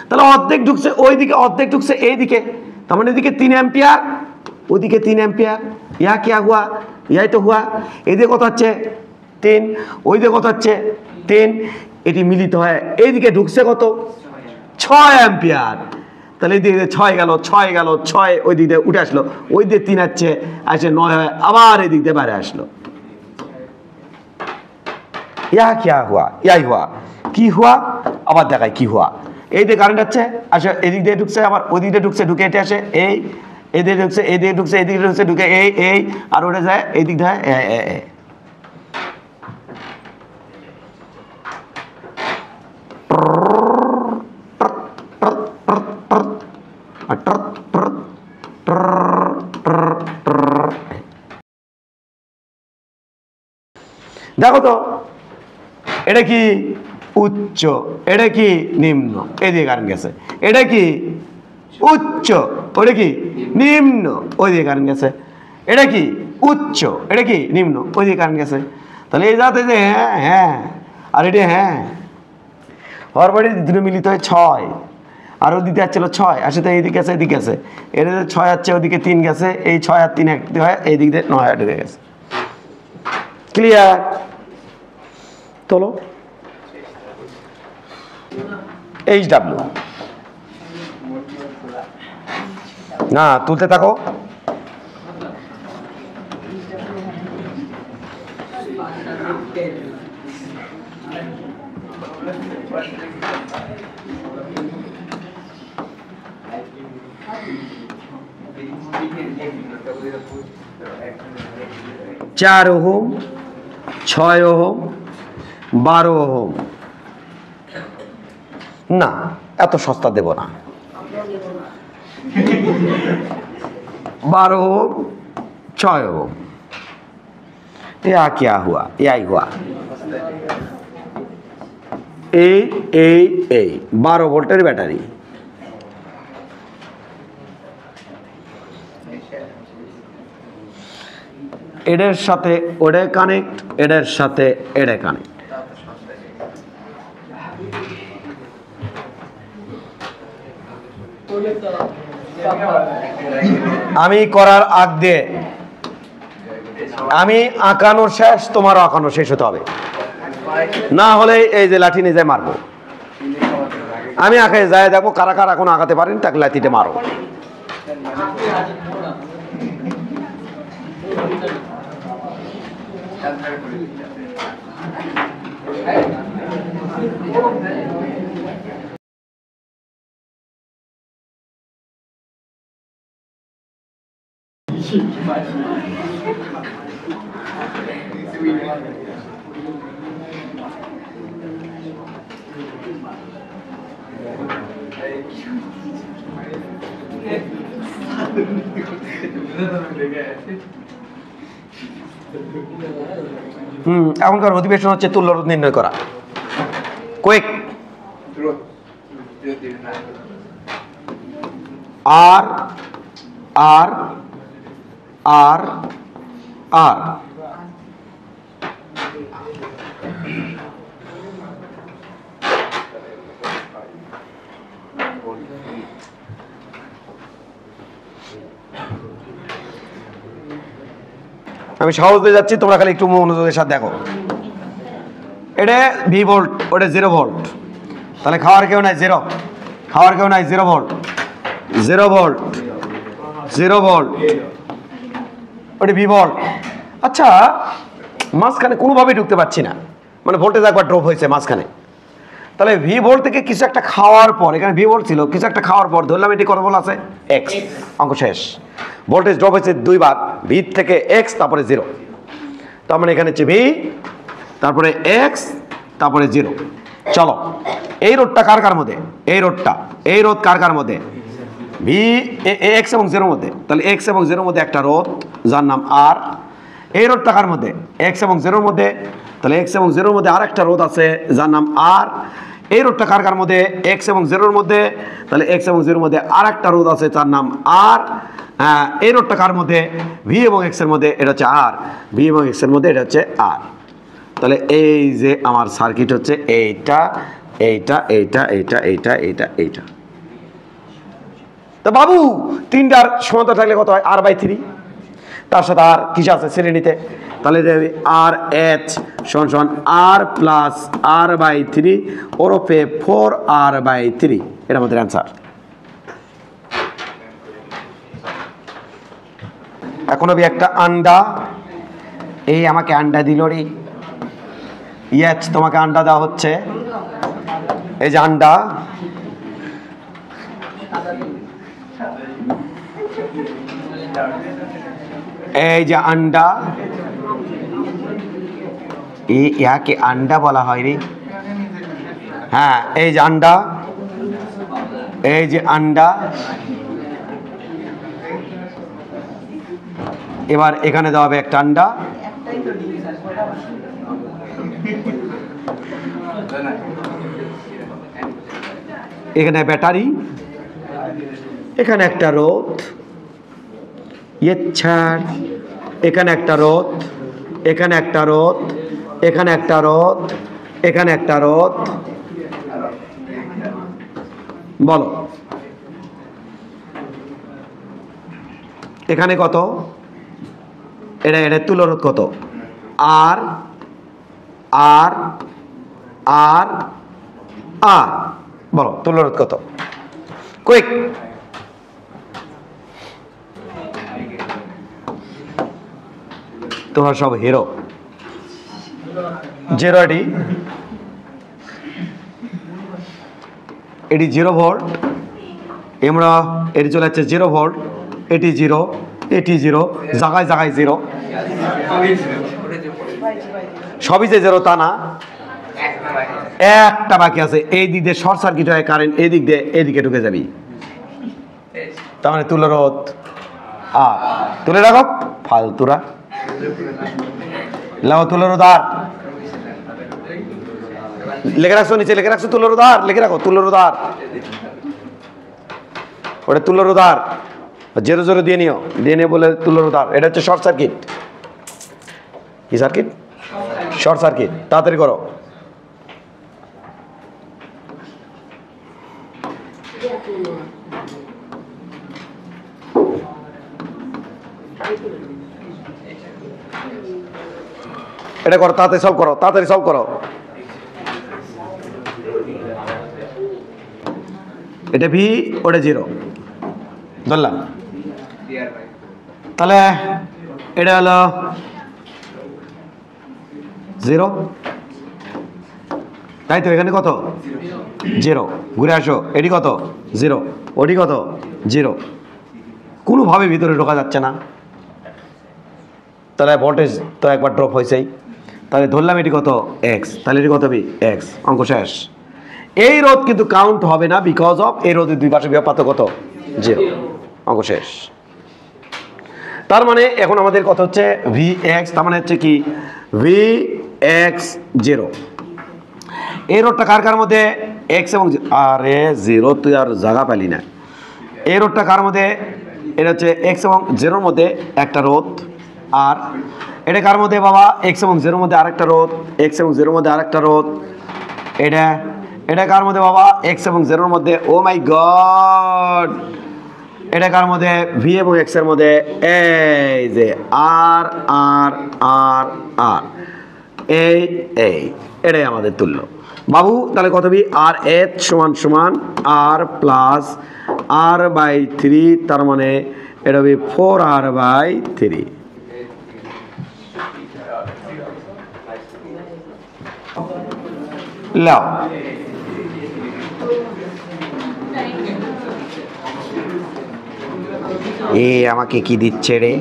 তাহলে অর্ধেক ঢুকছে ওই দিকে, অর্ধেক ঢুকছে এই দিকে, তার মানে এদিকে 3 एम्पियर, ওদিকে 3 एम्पियर। ইয়া কি हुआ, ইয়াই তো हुआ। এদিকে কত হচ্ছে 3, ওইদিকে কত হচ্ছে 3, এটি মিলিত হয় এইদিকে ঢুকছে কত 6 एम्पियर। তাহলে এদিকে 6 গেল 6 গেল 6, ওই দিকে উঠে আসলো, ওই দিকে 3 আসছে, আসে 9 হয়, আবার এই দিক দিয়ে বাইরে আসলো। ইয়া क्या हुआ, ইয়াই हुआ। কি हुआ আবার দেখায় কি हुआ। এই দিকে কারেন্ট আছে, আসে এদিক দিয়ে ঢুকছে, আবার ওই দিক দিয়ে ঢুকছে, ঢুকে এটা আসে এই এদিকে ঢুকছে, এদিকে ঢুকছে, এদিকে ঢুকছে, ঢুকে এই আর ওটা যায় এই দিক দিয়ে দেখো তো এটা কি উচ্চ, এটা কি নিম্ন, এদিকে কারেন্ট গেছে। এটা কি উচ্চ, ওটা কি নিম্ন, ওই দিকে কারেন্ট গেছে। এটা কি উচ্চ, এটা কি নিম্ন, ওই দিকে কারেন্ট গেছে। তাহলে এই যাতে যে হ্যাঁ হ্যাঁ আর এটা হ্যাঁ, হওয়ার পরে দুটো মিলিত হয় 6, আর ওদিকে আসছিল 6, আসে তো এইদিকে আছে, এদিকে আছে, এটা 6 আসছে, ওদিকে 3 গেছে, এই 6 আর 3 একদিকে হয়, এই দিক দিয়ে 9 ঢুকে গেছে। ক্লিয়ার? তোলো HW না তুলতে থাকো। चार ओहम, 6 ओहम, 12 ओहम। না এত সস্তা দেব না। 12 ओहम, 6 ओहम। या क्या हुआ, यही हुआ। এই 12 ভোল্টের ব্যাটারি। এটার সাথে ওটা কানেক্ট, এটার সাথে এটা কানেক্ট। আমি করার আগ দিয়ে আমি আঁকানো শেষ, তোমারও আঁকানো শেষ হতে হবে, না হলে এই যে লাঠি নিয়ে যায় মারবো। আমি আঁকে যায় দেখো কারা কারা এখন আঁকাতে পারেন, তাকে লাঠিতে মারো। এখনকার অধিবেশন হচ্ছে তুল্য রোধ নির্ণয় করা। কুইক। আর আর আর আর আমি সহজ হয়ে যাচ্ছি, তোমরা খালি একটু মনোযোগের সাথে দেখো। এটা ভি ভোল্ট, ওটা 0 ভোল্ট, তাহলে খাওয়ার কেউ নাই 0, খাওয়ার কেউ নাই 0 ভোল্ট, 0 ভোল্ট, 0 ভোল্ট, ওটা ভি ভোল্ট। আচ্ছা মাঝখানে কোনোভাবেই ঢুকতে পারছি না, মানে ভোল্টেজ একবার ড্রপ হয়েছে মাঝখানে। তাহলে ভি ভোল্ট থেকে কিছু একটা খাওয়ার পর, এখানে ভি ভোল্ট ছিল, কিছু একটা খাওয়ার পর ধরলাম এটি কত ভোল্ট আছে এক্স, অঙ্ক শেষ। ভোল্টেজ ড্রপ হয়েছে 2 বার, ভি থেকে এক্স তারপরে 0, তার মানে এখানে হচ্ছে ভি তারপরে এক্স তারপরে 0। চলো এই রোধটা কার কার মধ্যে, এই রোধটা, এই রোধ কার কার মধ্যে, ভি এক্স এবং 0 মধ্যে। তাহলে এক্স এবং 0 মধ্যে একটা রোধ যার নাম আর। এই রোধটা কার মধ্যে, এক্স এবং 0 মধ্যে, তাহলে এক্স এবং 0 মধ্যে আরেকটা রোধ আছে যার নাম আর। এই রোধটা কার কার মধ্যে, এক্স এবং 0 মধ্যে, তাহলে এক্স এবং 0 মধ্যে আরেকটা রোধ আছে তার নাম আর। এই রোধটা কার মধ্যে, ভি এবং এক্স এর মধ্যে, এটা হচ্ছে আর, ভি এবং এক্স এর মধ্যে এটা হচ্ছে আর। তাহলে এই যে আমার সার্কিট হচ্ছে এইটা এইটা এইটা এইটা এইটা এইটা এইটা। তো বাবু 3টার সমান্তরাল থাকলে কত হয় r/3, তার সাথে আর কিছু আছে শ্রেণীতে, তাহলে আর এইচ সমান r প্লাস r/3 ওরফে 4r/3, এটা আমাদের অ্যান্সার। এখন আমি একটা আন্ডা, এই আমাকে আন্ডা দিল রে, ইয়েস তোমাকে আন্ডা দেওয়া হচ্ছে, এই যে আন্ডা, এই যে আন্ডা, ইয়াকে আন্ডা বলা হয় রে, হ্যাঁ এই যে আন্ডা, এই যে আন্ডা। এবার এখানে দেওয়া হবে একটা আন্ডা, এখানে ব্যাটারি, এখানে একটা রোদ, এখানে একটা রোদ, এখানে একটা রোদ, এখানে একটা রোদ, এখানে একটা রোদ। বলো এখানে কত, এটা তুলো রোধ কত, আর আর আর আর, বলো তুলো রোধ কত, কুইক। তোমার সব হিরো। 0, এটি 0 ভোল্ট, আমরা এটি চলে যাচ্ছে 0 ভোল্ট, এটি 0, এটি 0, জায়গায় জায়গায় 0, সবই যে 0 তা না, একটা বাকি আছে, এই দিক দিয়ে শর্ট সার্কিট হয় কারেন্ট, এই দিক দিয়ে এদিকে ঢুকে যাবি, তার মানে তুলো রোধ আর, তুলে রাখো ফালতুরা, লাও তুলো রোধ আর লিখে রাখছো, নিচে লিখে রাখছো তুলো রোধ আর, লিখে রাখো তুলো রোধ আর, ওটা তুলো রোধ আর 0 দিয়ে নিও, দিয়ে নিয়ে বলে তুলো রোধ আর, এটা হচ্ছে শর্ট সার্কিট। কি সার্কিট? Short circuit. তাড়াতাড়ি করো। এটা করো, তাড়াতাড়ি সলভ করো, তাড়াতাড়ি সলভ করো। এটা ভি, ওটা 0 ধরলাম, তাহলে এটা হলো 0, তাই তো এখানে কত 0, ঘুরে আসো, এটি কত 0, ওটি কত 0, কোনোভাবে ভিতরে ঢোকা যাচ্ছে না, তাহলে ভোল্টেজ তো একবার ড্রপ হয়েছেই, তাহলে ধরলাম এটি কত এক্স, তাহলে এটি কত বি এক্স, অঙ্ক শেষ। এই রোধ কিন্তু কাউন্ট হবে না, বিকজ অফ এই রোধের দুই পাশে বিভব পার্থক্য কত 0, অঙ্ক শেষ। তার মানে এখন আমাদের কত হচ্ছে ভি এক্স, তার মানে হচ্ছে কি ভি এক্স 0। এই রোধটা কার কার মধ্যে এক্স এবং, আরে 0 তুই আর জায়গা পেলি না, এই রোধটা কার মধ্যে, এটা হচ্ছে এক্স এবং 0-র মধ্যে একটা রোধ, আর এটা কার মধ্যে বাবা এক্স এবং 0-র মধ্যে আরেকটা রোধ, এক্স এবং 0-র মধ্যে আরেকটা রোধ, এটা কার মধ্যে বাবা এক্স এবং 0-র মধ্যে, ও মাই গড, এটা কার মধ্যে ভি এবং এক্স এর মধ্যে, এই যে আর আর আর আর, এই এটাই আমাদের তুল্য বাবু। তাহলে কত বি আর এইচ সমান সমান আর প্লাস r/3, তার মানে এটা হবে 4r/3। লাও এ আমাকে কি দিচ্ছে রে,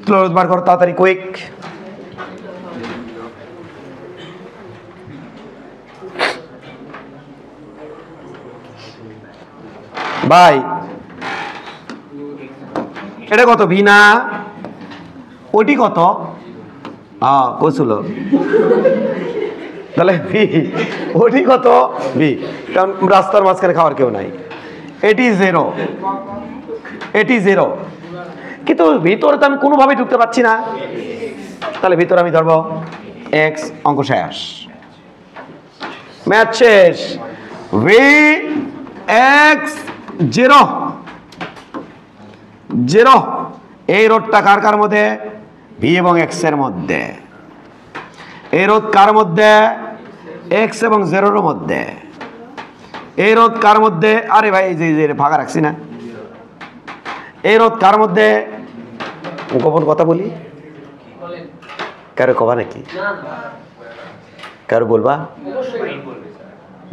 তুলা রোধ বার করো তাড়াতাড়ি, কুইক। ভাই এটা কত? ভি না? ওটি কত? হ্যাঁ কইছিল তাহলে ভি। ওটি কত? ভি। কারণ রাস্তার মাঝখানে খাওয়ার কেউ নাই। এটি 0, এটি 0, কিন্তু ভিতরে তো আমি কোনোভাবেই ঢুকতে পারছি না। তাহলে ভিতরে আমি ধরবো এক্স, অঙ্ক শেষ, ম্যাথ শেষ। V x 0 0। এই রোধটা কার কার মধ্যে? ভি এবং এক্স এর মধ্যে। এই রোধ কার মধ্যে? এক্স এবং 0 এর মধ্যে। এই রোধ কার মধ্যে? আরে ভাই এই যে ফাঁকা রাখছি না। এই রোধ কার মধ্যে? গোপন কথা বলি, কারো কবা নাকি? কারো বলবা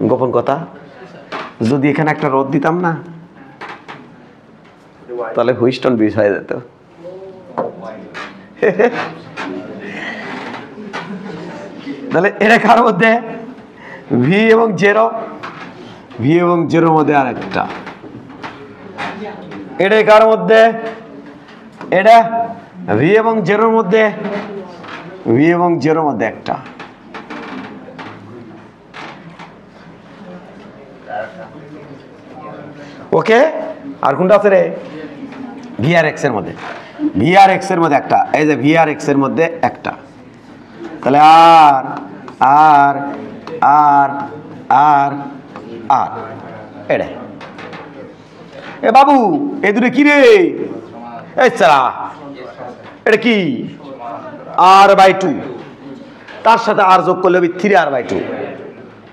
গোপন কথা? যদি এখানে একটা রোদ দিতাম না তাহলে হুইস্টন ব্রিজ হয়ে যেত। তাহলে এটা কার মধ্যে? ভি এবং 0। ভি এবং 0 মধ্যে আর একটা। এটা কার মধ্যে? এটা ভি এবং 0 মধ্যে। ভি এবং 0 মধ্যে একটা। ওকে, আর কোনটা আছে রে? ভি আর এক্স এর মধ্যে। ভি আর এক্স এর মধ্যে একটা। এই যে ভি আর এক্স এর মধ্যে একটা। তাহলে আর আর আর আর আর এটা। এ বাবু এই দুটো কি রে? এই সারা এটা কি? r/2। তার সাথে আর যোগ করলে হবে 3r/2।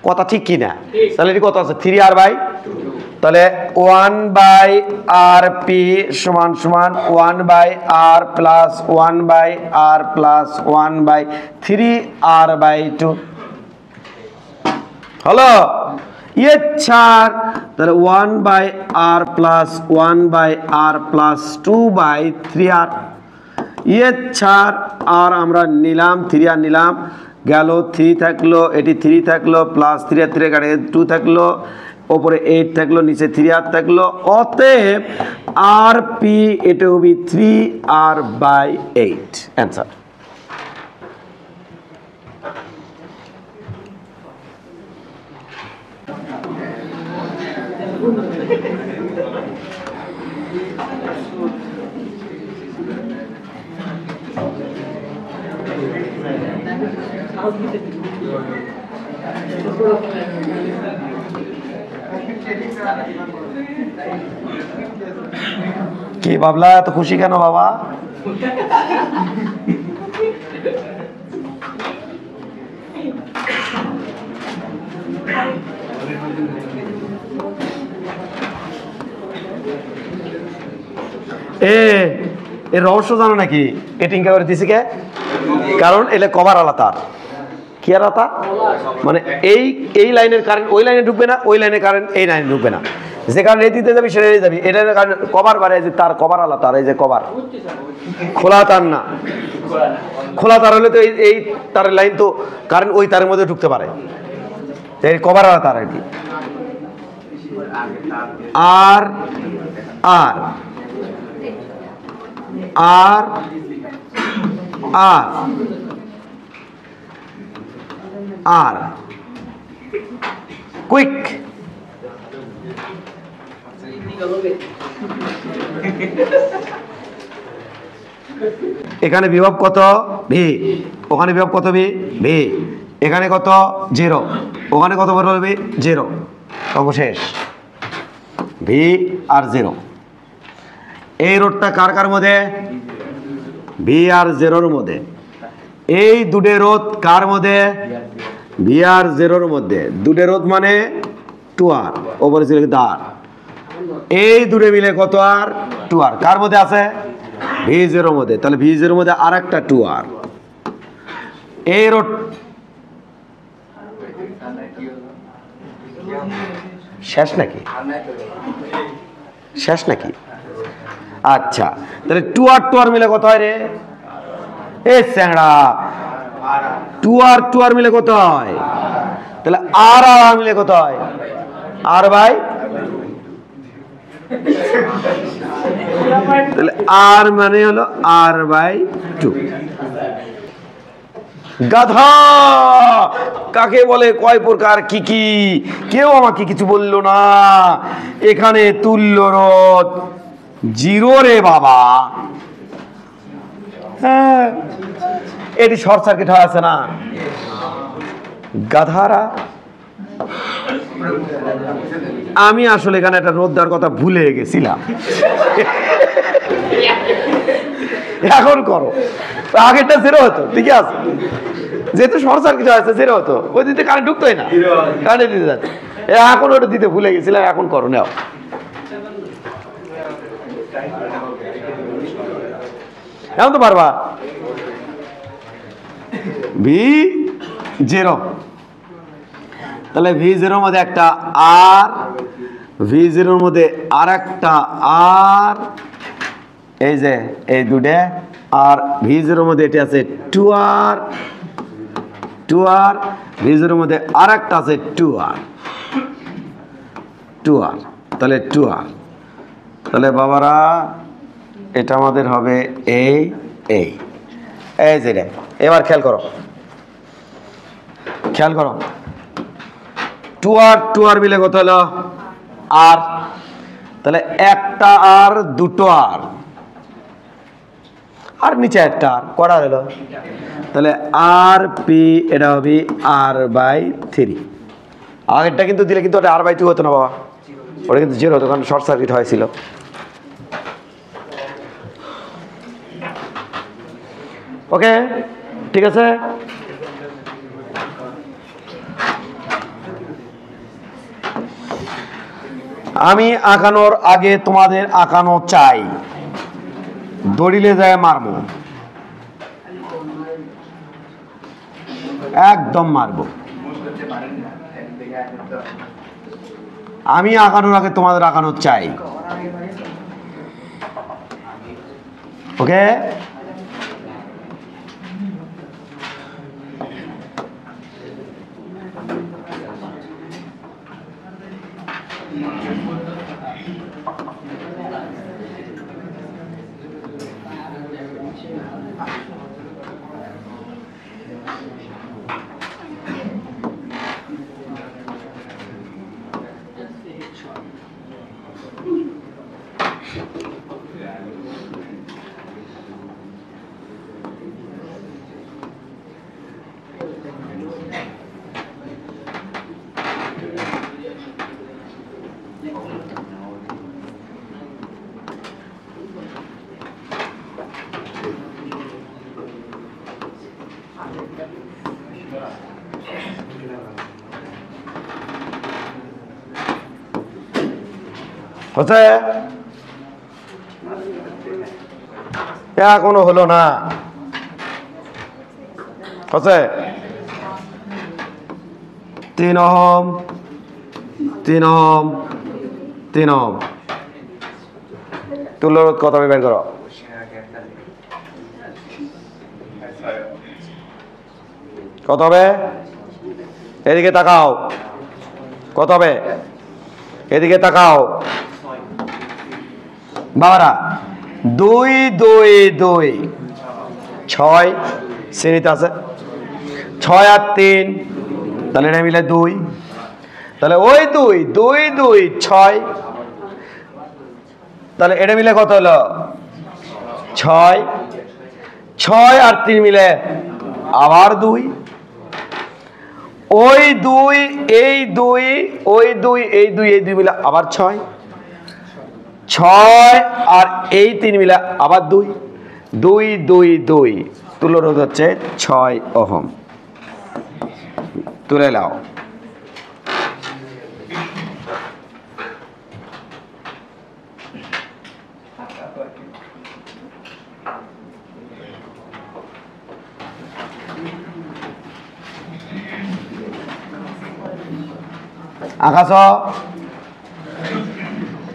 কথা ঠিক কি না? তাহলে এটি কত আছে? 3r/2। তাহলে 1/rp সমান সমান 1/r plus 1/r plus 1/3r/2 হলো। ছাড়, তাহলে 1/r plus 1/r plus 2/3r। ছাড়, আর আমরা নিলাম 3r নিলাম, গেল 3 থাকলো, এটি 3 থাকলো, প্লাস 3 3 কাটে 2 থাকলো, ওপরে 8 থাকলো, নিচে 3r থাকলো। অতএব আর পি এটা হবে 3r/8 অ্যান্সার। কি বাবলা এত খুশি কেন বাবা? এর রহস্য জানো নাকি? এটিংকা করে দিছি কে? কারণ এলে কভার আলাদা। কি আলাদা? মানে এই লাইনের কারেন্ট ওই লাইনে ঢুকবে না, ওই লাইনের কারেন্ট এই লাইনে ঢুকবে না। যে কারণে এই দিতে যাবি সেটাই যাবি। এটার কারণে কভার বাড়ে, যে তার কভার আলাদা। তার এই যে কভার খোলা তার না, খোলা তার হলে তো এই তারের লাইন তো কারেন্ট ওই তারের মধ্যে ঢুকতে পারে। এই কভার আলাদা তার আর কি। আর আর আর আর আর কুইক। এখানে বিভব কত? ভি। ওখানে বিভব কত? V V. এখানে কত? 0। ওখানে কত বলবে? 0। অঙ্ক শেষ। ভি আর 0। এই রোধটা কার কার মধ্যে? ভি আর 0 মধ্যে। এই দুটো রোধ কার মধ্যে? ভি আর 0 মধ্যে। দুটো রোধ মানে 2r, ওপরে ছিল আর। এই দুটো মিলে কত? আর 2r। কার মধ্যে আছে? ভি 0 মধ্যে। তাহলে ভি 0 মধ্যে আর একটা 2r। এই রোধ শেষ নাকি? শেষ নাকি? আচ্ছা, তাহলে টু আর মিলে কত হয় রে? এ স্যাংড়া, টু আর মিলে কত হয়? তাহলে আর মিলে কত হয়? আর বাই, তাহলে আর মানে হলো আর বাই টু। গাধা কাকে বলে, কয় প্রকার, কি কি, কেউ আমাকে কিছু বললো না। এখানে তুল্য রোধ জিরো রে বাবা। হ্যাঁ, এটি শর্ট সার্কিট হয়ে আছে না গাধারা। আমি আসলে এখানে একটা রোদ দেওয়ার কথা ভুলে গেছিলাম। এখন করো, আগেরটা জিরো হতো, ঠিক আছে, যেহেতু শর্ট সার্কিট হয়েছে জিরো হতো, ওই দিতে কারেন্ট ঢুকতোই না, কারেন্ট দিতে যাচ্ছে। এখন ওটা দিতে ভুলে গেছিলাম, এখন করো, নাও। এখন তো পারবা। ভি জিরো, তাহলে ভি জিরোর মধ্যে একটা আর, ভি জিরোর মধ্যে আর একটা আর, এই যে এই দুটো, আর ভি জিরোর মধ্যে এটি আছে টু আর, টু আর, ভি জিরোর মধ্যে আর একটা আছে টু আর, টু আর, তাহলে টু আর। তাহলে বাবারা এটা আমাদের হবে এই এই এই যে, এবার খেয়াল করো, খেয়াল করো, টু আর মিলে কত হলো? আর, তাহলে একটা আর, দুটো আর, আর নিচে একটা আর, করা হলো, তাহলে আর পি এটা হবে আর বাই থ্রি। আগেরটা কিন্তু দিলে কিন্তু ওটা আর বাই টু হতো না বাবা, ওটা কিন্তু জিরো হতো, কারণ শর্ট সার্কিট হয়েছিল। ওকে, ঠিক আছে। আমি আঁকানোর আগে তোমাদের আঁকানো চাই, দড়িলে যায় মারবো, একদম মারবো। আমি আঁকানোর আগে তোমাদের আঁকানো চাই, ওকে। হচ্ছে এখনো হলো না, হচ্ছে 3 ওহম 3 ওহম 3 ওহম। তুল্য রোধ কত হবে বের করো। কত হবে? এদিকে তাকাও, কত হবে? এদিকে তাকাও বাবারা। 2 2 2 6 শ্রেণীতে আছে, 6 আর 3, তাহলে এটা মিলে 2, তাহলে ওই 2 2 2 6, তাহলে এটা মিলে কত হলো? 6, 6 আর 3 মিলে আবার 2, ওই 2 এই 2 ওই 2 এই 2 এই 2 মিলে আবার 6, 6 আর এই 3 মিলে আবার 2, 2 2 2, তুল্য রোধ হচ্ছে 6 ওহম। তুলে নাও। আকাশ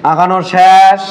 আঁকানোর শেষ।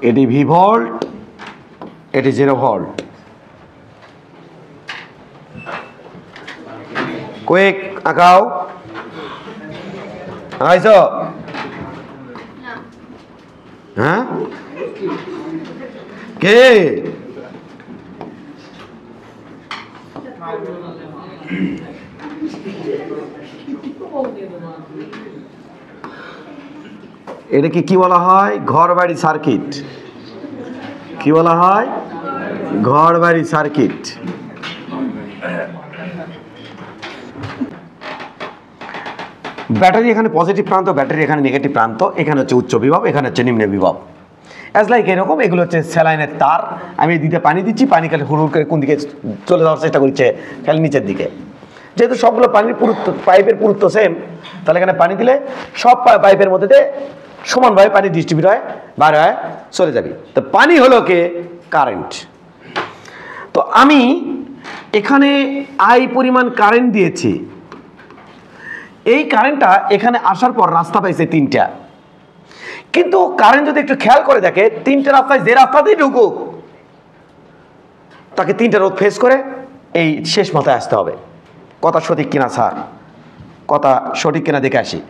এটি ভি ভোল্ট, এটি 0 ভোল্ট। কুইক আঁকাও। আঁকাইছ? হ্যাঁ, কে? এটাকে কি বলা হয়? ঘর বাড়ি সার্কিট। কি বলা হয়? ঘর বাড়ি সার্কিট। ব্যাটারি এখানে পজিটিভ প্রান্ত, ব্যাটারি এখানে নেগেটিভ প্রান্ত, এখানে হচ্ছে উচ্চ বিভব, এখানে হচ্ছে নিম্ন বিভব। অ্যাজ লাইক এরকম এগুলো হচ্ছে স্যালাইনের তার। আমি দিতে পানি দিচ্ছি, পানি খালি হুড় করে কোন দিকে চলে যাওয়ার চেষ্টা করছে, খালি নিচের দিকে। যেহেতু সবগুলো পানির পুরুত্ব, পাইপের পুরুত্ব সেম, তাহলে এখানে পানি দিলে সব পাইপের মধ্যে দিয়ে সমানভাবে পানি ডিস্ট্রিবিউট হয়, বার হয়, চলে যাবে। তো পানি হলো কে? কারেন্ট। তো আমি এখানে আই পরিমাণ কারেন্ট দিয়েছি। এই কারেন্টটা এখানে আসার পর রাস্তা পাইছে 3টা, কিন্তু কারেন্ট যদি একটু খেয়াল করে দেখে 3টা রাস্তায় যে রাস্তাতেই ঢুকুক তাকে 3টা রোধ ফেস করে এই শেষ মাথায় আসতে হবে। কথা সঠিক কিনা স্যার? কথা সঠিক কিনা দেখে আসি।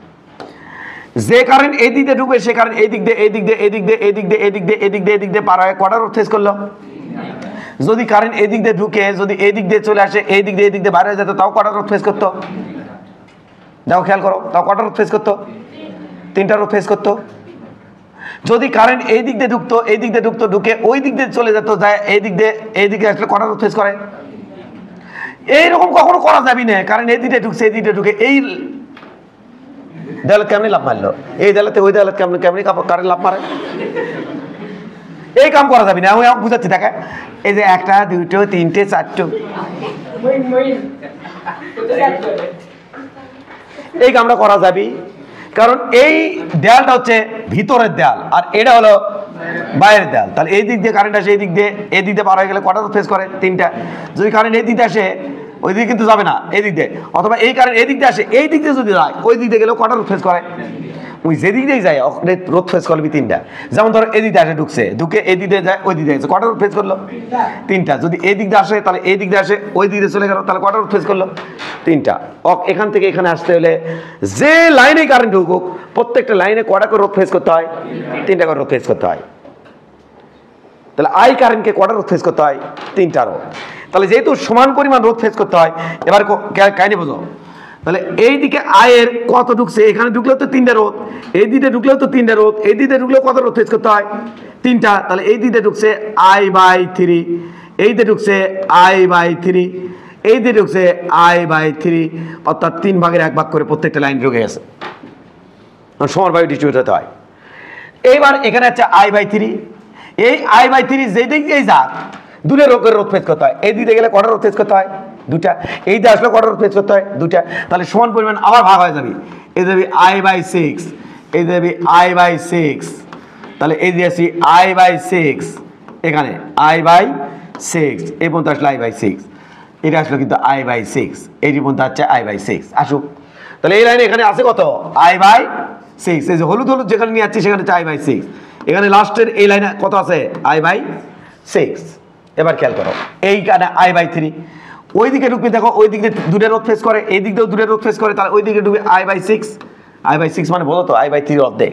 যে কারেন্ট এই দিক দিয়ে ঢুকবে সে কারেন্ট এই দিক দিয়ে, এই দিক দিয়ে, এই দিক দিয়ে, এই দিক দিয়ে, এই দিক দিয়ে, এই দিক দিয়ে, এই দিক দিয়ে পার হয়, কটা রোধ ফেস করলো? যদি কারেন্ট এই দিক দিয়ে ঢুকে যদি এই দিক দিয়ে চলে আসে, এই দিক দিয়ে, এই দিক দিয়ে বাইরে হয়ে যেত, তাও কটা রোধ ফেস করতো? যাও খেয়াল করো, তাও কটা রোধ ফেস করতো? 3টা রোধ ফেস করতো। যদি কারেন্ট এই দিক দিয়ে ঢুকতো, এই দিক দিয়ে ঢুকতো, ঢুকে ওই দিক দিয়ে চলে যেত, যায় এই দিক দিয়ে, এই দিকে আসলে কটা রোধ ফেস করে? এইরকম কখনো করা যাবি না। কারণ এই দিকে ঢুকছে, এই দিকে ঢুকে এই দেয়ালে কেমনি লাভ মারলো, এই দেয়ালাতে ওই দেয়ালে কেমনি কেমনি কারেন্ট লাভ মারে, এই কাম করা যাবে না। আমি বুঝাচ্ছি, দেখা এই যে 1টা 2টো 3টে 4টো, এই কামটা করা যাবে। কারণ এই দেয়ালটা হচ্ছে ভিতরের দেয়াল আর এটা হলো বাইরের দেয়াল। তাহলে এই দিক দিয়ে কারেন্ট আসে, এই দিক দিয়ে পার হয়ে গেলে কটা ফেস করে? 3টা। যদি কারেন্ট এই দিক দিয়ে আসে ওই দিকে কিন্তু যাবে না, এই দিক দিয়ে, অথবা এই কারেন্ট এই দিক দিয়ে আসে, এই দিক দিয়ে যদি যায় ওই দিক দিয়ে গেলেও কটা রোধ ফেস করে? ওই যে দিক দিয়ে যায় রোধ ফেস করবি 3টা। যেমন ধরো এই দিক দিয়ে আসে, ঢুকছে, ঢুকে এই দিক দিয়ে যায়, ওই দিক দিয়ে গেছে, কটা রোধ ফেস করলো? 3টা। যদি এই দিক দিয়ে আসে তাহলে এই দিক দিয়ে আসে, ওই দিক দিয়ে চলে গেল, তাহলে কটা রোধ ফেস করলো? 3টা। এখান থেকে এখানে আসতে হলে যে লাইনে কারেন্ট ঢুকুক প্রত্যেকটা লাইনে কটা করে রোধ ফেস করতে হয়? 3টা করে রোধ ফেস করতে হয়। তাহলে আই কারেন্টকে কটা রোধ ফেস করতে হয়? 3টা রোধ। তাহলে যেহেতু সমান পরিমাণ রোধ ফেস করতে হয়, এবার কাহিনী বোঝো। তাহলে এই দিকে আয়ের কত ঢুকছে, এখানে ঢুকলেও তো 3টা রোধ, এই দিকে ঢুকলেও তো 3টা রোধ, এই দিকে ঢুকলেও কত রোধ ফেস করতে হয়? 3টা। তাহলে এই দিকে ঢুকছে I/3, এই দিকে ঢুকছে I/3, এই দিকে ঢুকছে I/3, অর্থাৎ 3 ভাগের 1 ভাগ করে প্রত্যেকটা লাইন ঢুকে গেছে, সমানভাবে ডিস্ট্রিবিউট হতে হয়। এইবার এখানে আছে I/3, এই I/3 যেই দিক দিয়েই যাক দুটো রোধের রোধ ফেস করতে হয়। এই দিকে গেলে কটা রোধ ফেস করতে হয়? 2টা। এই দিকে আসলে কটা রোধ ফেস করতে হয়? 2টা। তাহলে সমান পরিমাণ আবার ভাগ হয়ে যাবে, এই যাবি I/6, এই যাবি I/6, তাহলে এই দিয়ে আসি I/6, এখানে I/6, এই পর্যন্ত আসলে I/6, এটা আসলে কিন্তু I/6, এই পর্যন্ত হচ্ছে I/6 আসুক। তাহলে এই লাইনে এখানে আছে কত? I/6। এই যে হলুদ হলুদ যেখানে নিয়ে যাচ্ছি সেখানে হচ্ছে I/6। এখানে লাস্টের এই লাইনে কত আছে? I/6। এবার খেয়াল করো এইখানে I/3, ওই দিকে ঢুকবে দেখো ওই দিকে দূরে রোধ ফেস করে, এই দিক দিয়েও দূরে রোধ ফেস করে, তাহলে ওই দিকে ঢুকবে I/6 মানে বলো তো I/3 অর্ধেক,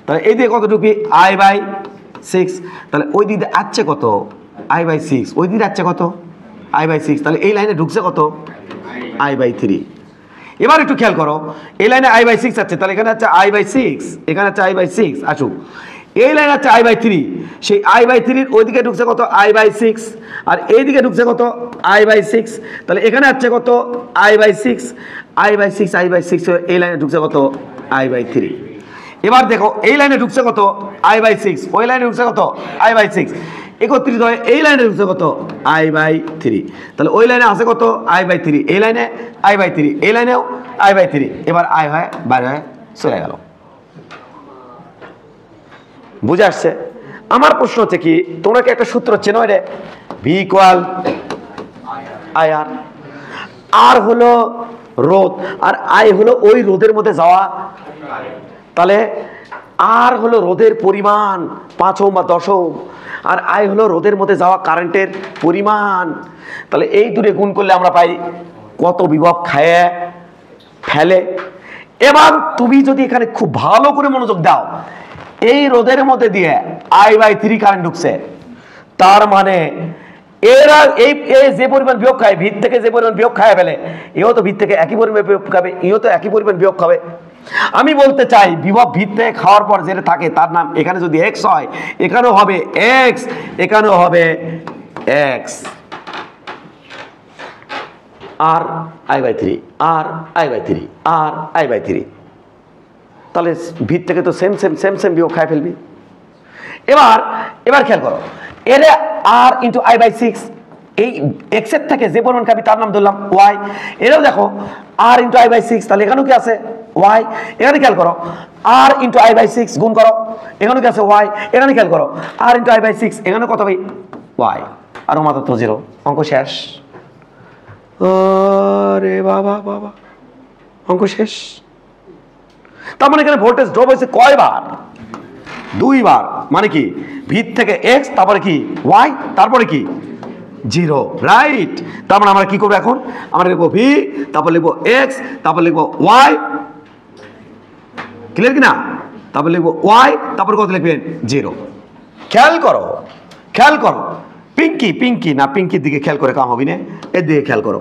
তাহলে এই দিকে কত ঢুকবে I/6, তাহলে ওই দিকে আসছে কত I/6, ওই দিকে আসছে কত I/6, তাহলে এই লাইনে ঢুকছে কত I/3। এবার একটু খেয়াল করো এই লাইনে I/6 আছে, তাহলে এখানে আছে I/6, এখানে আছে I/6 আসুক, এই লাইন আছে I/3, সেই I/3 ওইদিকে ঢুকছে কত I/6 আর এইদিকে ঢুকছে কত I/6, তাহলে এখানে আছে কত I/6 এই লাইনে ঢুকছে কত I/3। এবার দেখো এই লাইনে ঢুকছে কত I/6, ওই লাইনে ঢুকছে কত I/6, একত্রিত হয় এই লাইনে ঢুকছে কত I/3, তাহলে ওই লাইনে আছে কত I/3, এই লাইনে I/3, এই লাইনেও I/3, এবার I হয় বাইরে হয়ে চলে গেল। বুঝে আসছে? আমার প্রশ্ন হচ্ছে কি তোমরা কি একটা সূত্র চেনো রে, V = IR, আর হলো রোধ আর I হলো ওই রোধের মধ্যে যাওয়া, তাহলে আর হলো রোধের পরিমাণ 5 ওহম বা 10 ওহম, আর I হলো রোধের মধ্যে যাওয়া কারেন্টের পরিমাণ, তাহলে এই দুটো গুণ করলে আমরা পাই কত বিভব খায় ফেলে। এবার তুমি যদি এখানে খুব ভালো করে মনোযোগ দাও, এই রোধের মধ্যে দিয়ে I/3 কারেন্ট ঢুকছে, তার মানে এরা এই যে পরিমাণ বিয়োগ খায় ভিত থেকে, যে পরিমাণ বিয়োগ খায় ফেলে, এও তো ভিত থেকে একই পরিমাণ বিয়োগ খাবে, এও তো একই পরিমাণ বিয়োগ খাবে। আমি বলতে চাই বিভব ভিত থেকে খাওয়ার পর যেটা থাকে তার নাম, এখানে যদি x হয় এখানেও হবে x, এখানেও হবে x, আর I/3 আর I/3 আর I/3, তাহলে ভিত থেকে তো সেম বিয়োগ খায় ফেলবি। এবার খেয়াল করো এর r ইন্টু I/6, এই x এর থেকে যে পরিমাণ খাবি তার নাম ধরলাম y, এরাও দেখো r ইন্টু I/6, তাহলে এখানেও কি আছে y, এখানে খেয়াল করো r ইন্টু I/6 গুণ করো, এখানেও কি আছে y, এখানে খেয়াল করো r ইন্টু I/6, এখানে কত হবে y, আর ও মাত্র তো 0, অঙ্ক শেষ। আরে বাবা বাবা, অঙ্ক শেষ। তার মানে এখানে ভোল্টেজ ড্রপ হয়েছে কয়বার? 2 বার, মানে কি ভিত থেকে x, তারপরে কি y, তারপরে কি 0, রাইট। তার মানে আমরা কি করবো এখন, আমরা লিখবো v, তারপর লিখবো x, তারপর লিখবো y, ক্লিয়ার কিনা, তারপর লিখবো y, তারপর কত লিখবেন 0। খেয়াল করো পিঙ্কি না, পিঙ্কির দিকে খেয়াল করে কাম হবি না, এর দিকে খেয়াল করো।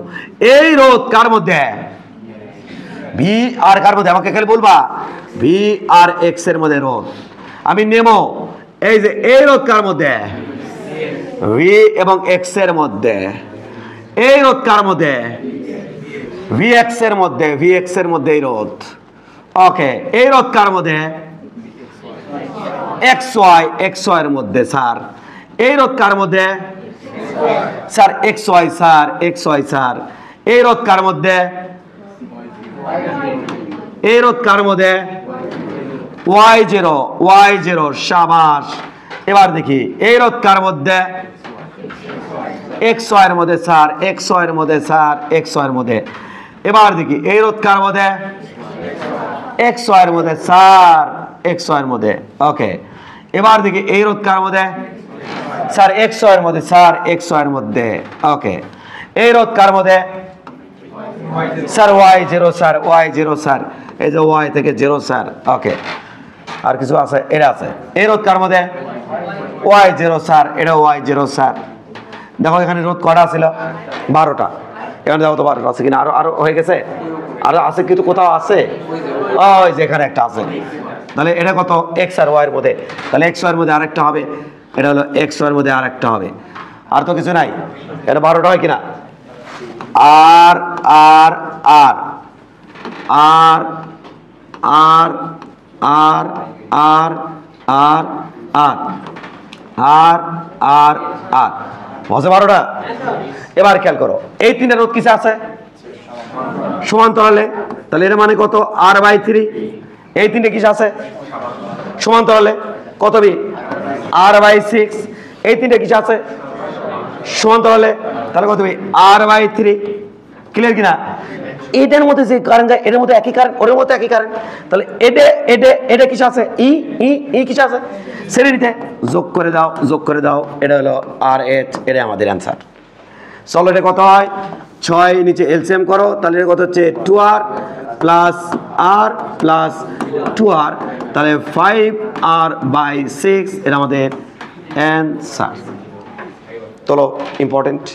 এই রোধ কার মধ্যে V আর কার মধ্যে, আমাকে খালি বলবা V আর X এর মধ্যে রোধ। আমি নেমো এই যে এই রোধ কার মধ্যে, V এবং X এর মধ্যে, এই রোধ কার মধ্যে Vx এর মধ্যে, Vx এর মধ্যে এই রোধ, ওকে। এই রোধ কার মধ্যে XY এর মধ্যে স্যার, এই রোধ কার মধ্যে স্যার XY স্যার, এই রোধ কার মধ্যে, এই রোধ কার মধ্যে Y0 শাবাশ। এবার দেখি এই রোধ কার মধ্যে XY এর মধ্যে স্যার, XY এর মধ্যে স্যার, XY এর মধ্যে। এবার দেখি এই রোধ কার মধ্যে XY এর মধ্যে স্যার, XY এর মধ্যে, ওকে। এবার দেখি এই রোধ কার মধ্যে স্যার XY এর মধ্যে স্যার, XY এর মধ্যে, ওকে। এই রোধ কার মধ্যে স্যার Y0 স্যার, এই যে Y থেকে 0 স্যার, ওকে। আর কিছু আছে, এটা আছে। এই রোধ কার মধ্যে Y0 স্যার, এটা Y0 স্যার। দেখো এখানে রোধ কটা ছিল 12টা, এখানে দেখো তো 12টা আছে কিনা, আরো হয়ে গেছে, আরো আছে কিন্তু কোথাও আছে, ওই যে এখানে একটা আছে। তাহলে এটা কত X আর Y এর মধ্যে, তাহলে X এর মধ্যে আরেকটা হবে, এটা হলো X এর মধ্যে আরেকটা হবে, আর তো কিছু নাই। এটা 12টা হয় কিনা, আর আর আর আর আর আর আর আর আর আর আর আর বসে 12টা। এবার খেয়াল করো এই তিনটা রোধ কিসে আছে সমান্তরালে, তাহলে এর মানে কত R/3। এই তিনটে কিসে আছে সমান্তরালে, কত বি R/6। এই তিনটে কিসে আছে সমান্তরালে, তাহলে কত বি R/3, ক্লিয়ার কিনা। এটার মধ্যে যে কারেন্ট যায় এটার মধ্যে একই কারেন্ট, ওটার মধ্যে একই কারেন্ট, তাহলে এটা কিসে আছে? ই কিসে আছে? শ্রেণীতে যোগ করে দাও, যোগ করে দাও, এটা হলো RH, এটা আমাদের অ্যান্সার। চলো এটা কত হয়? 6 নিচে এলসিএম করো, তাহলে এটা কত হচ্ছে? 2R plus R plus 2R, তাহলে 5R/6, এটা আমাদের অ্যান্সার। চলো ইম্পর্টেন্ট।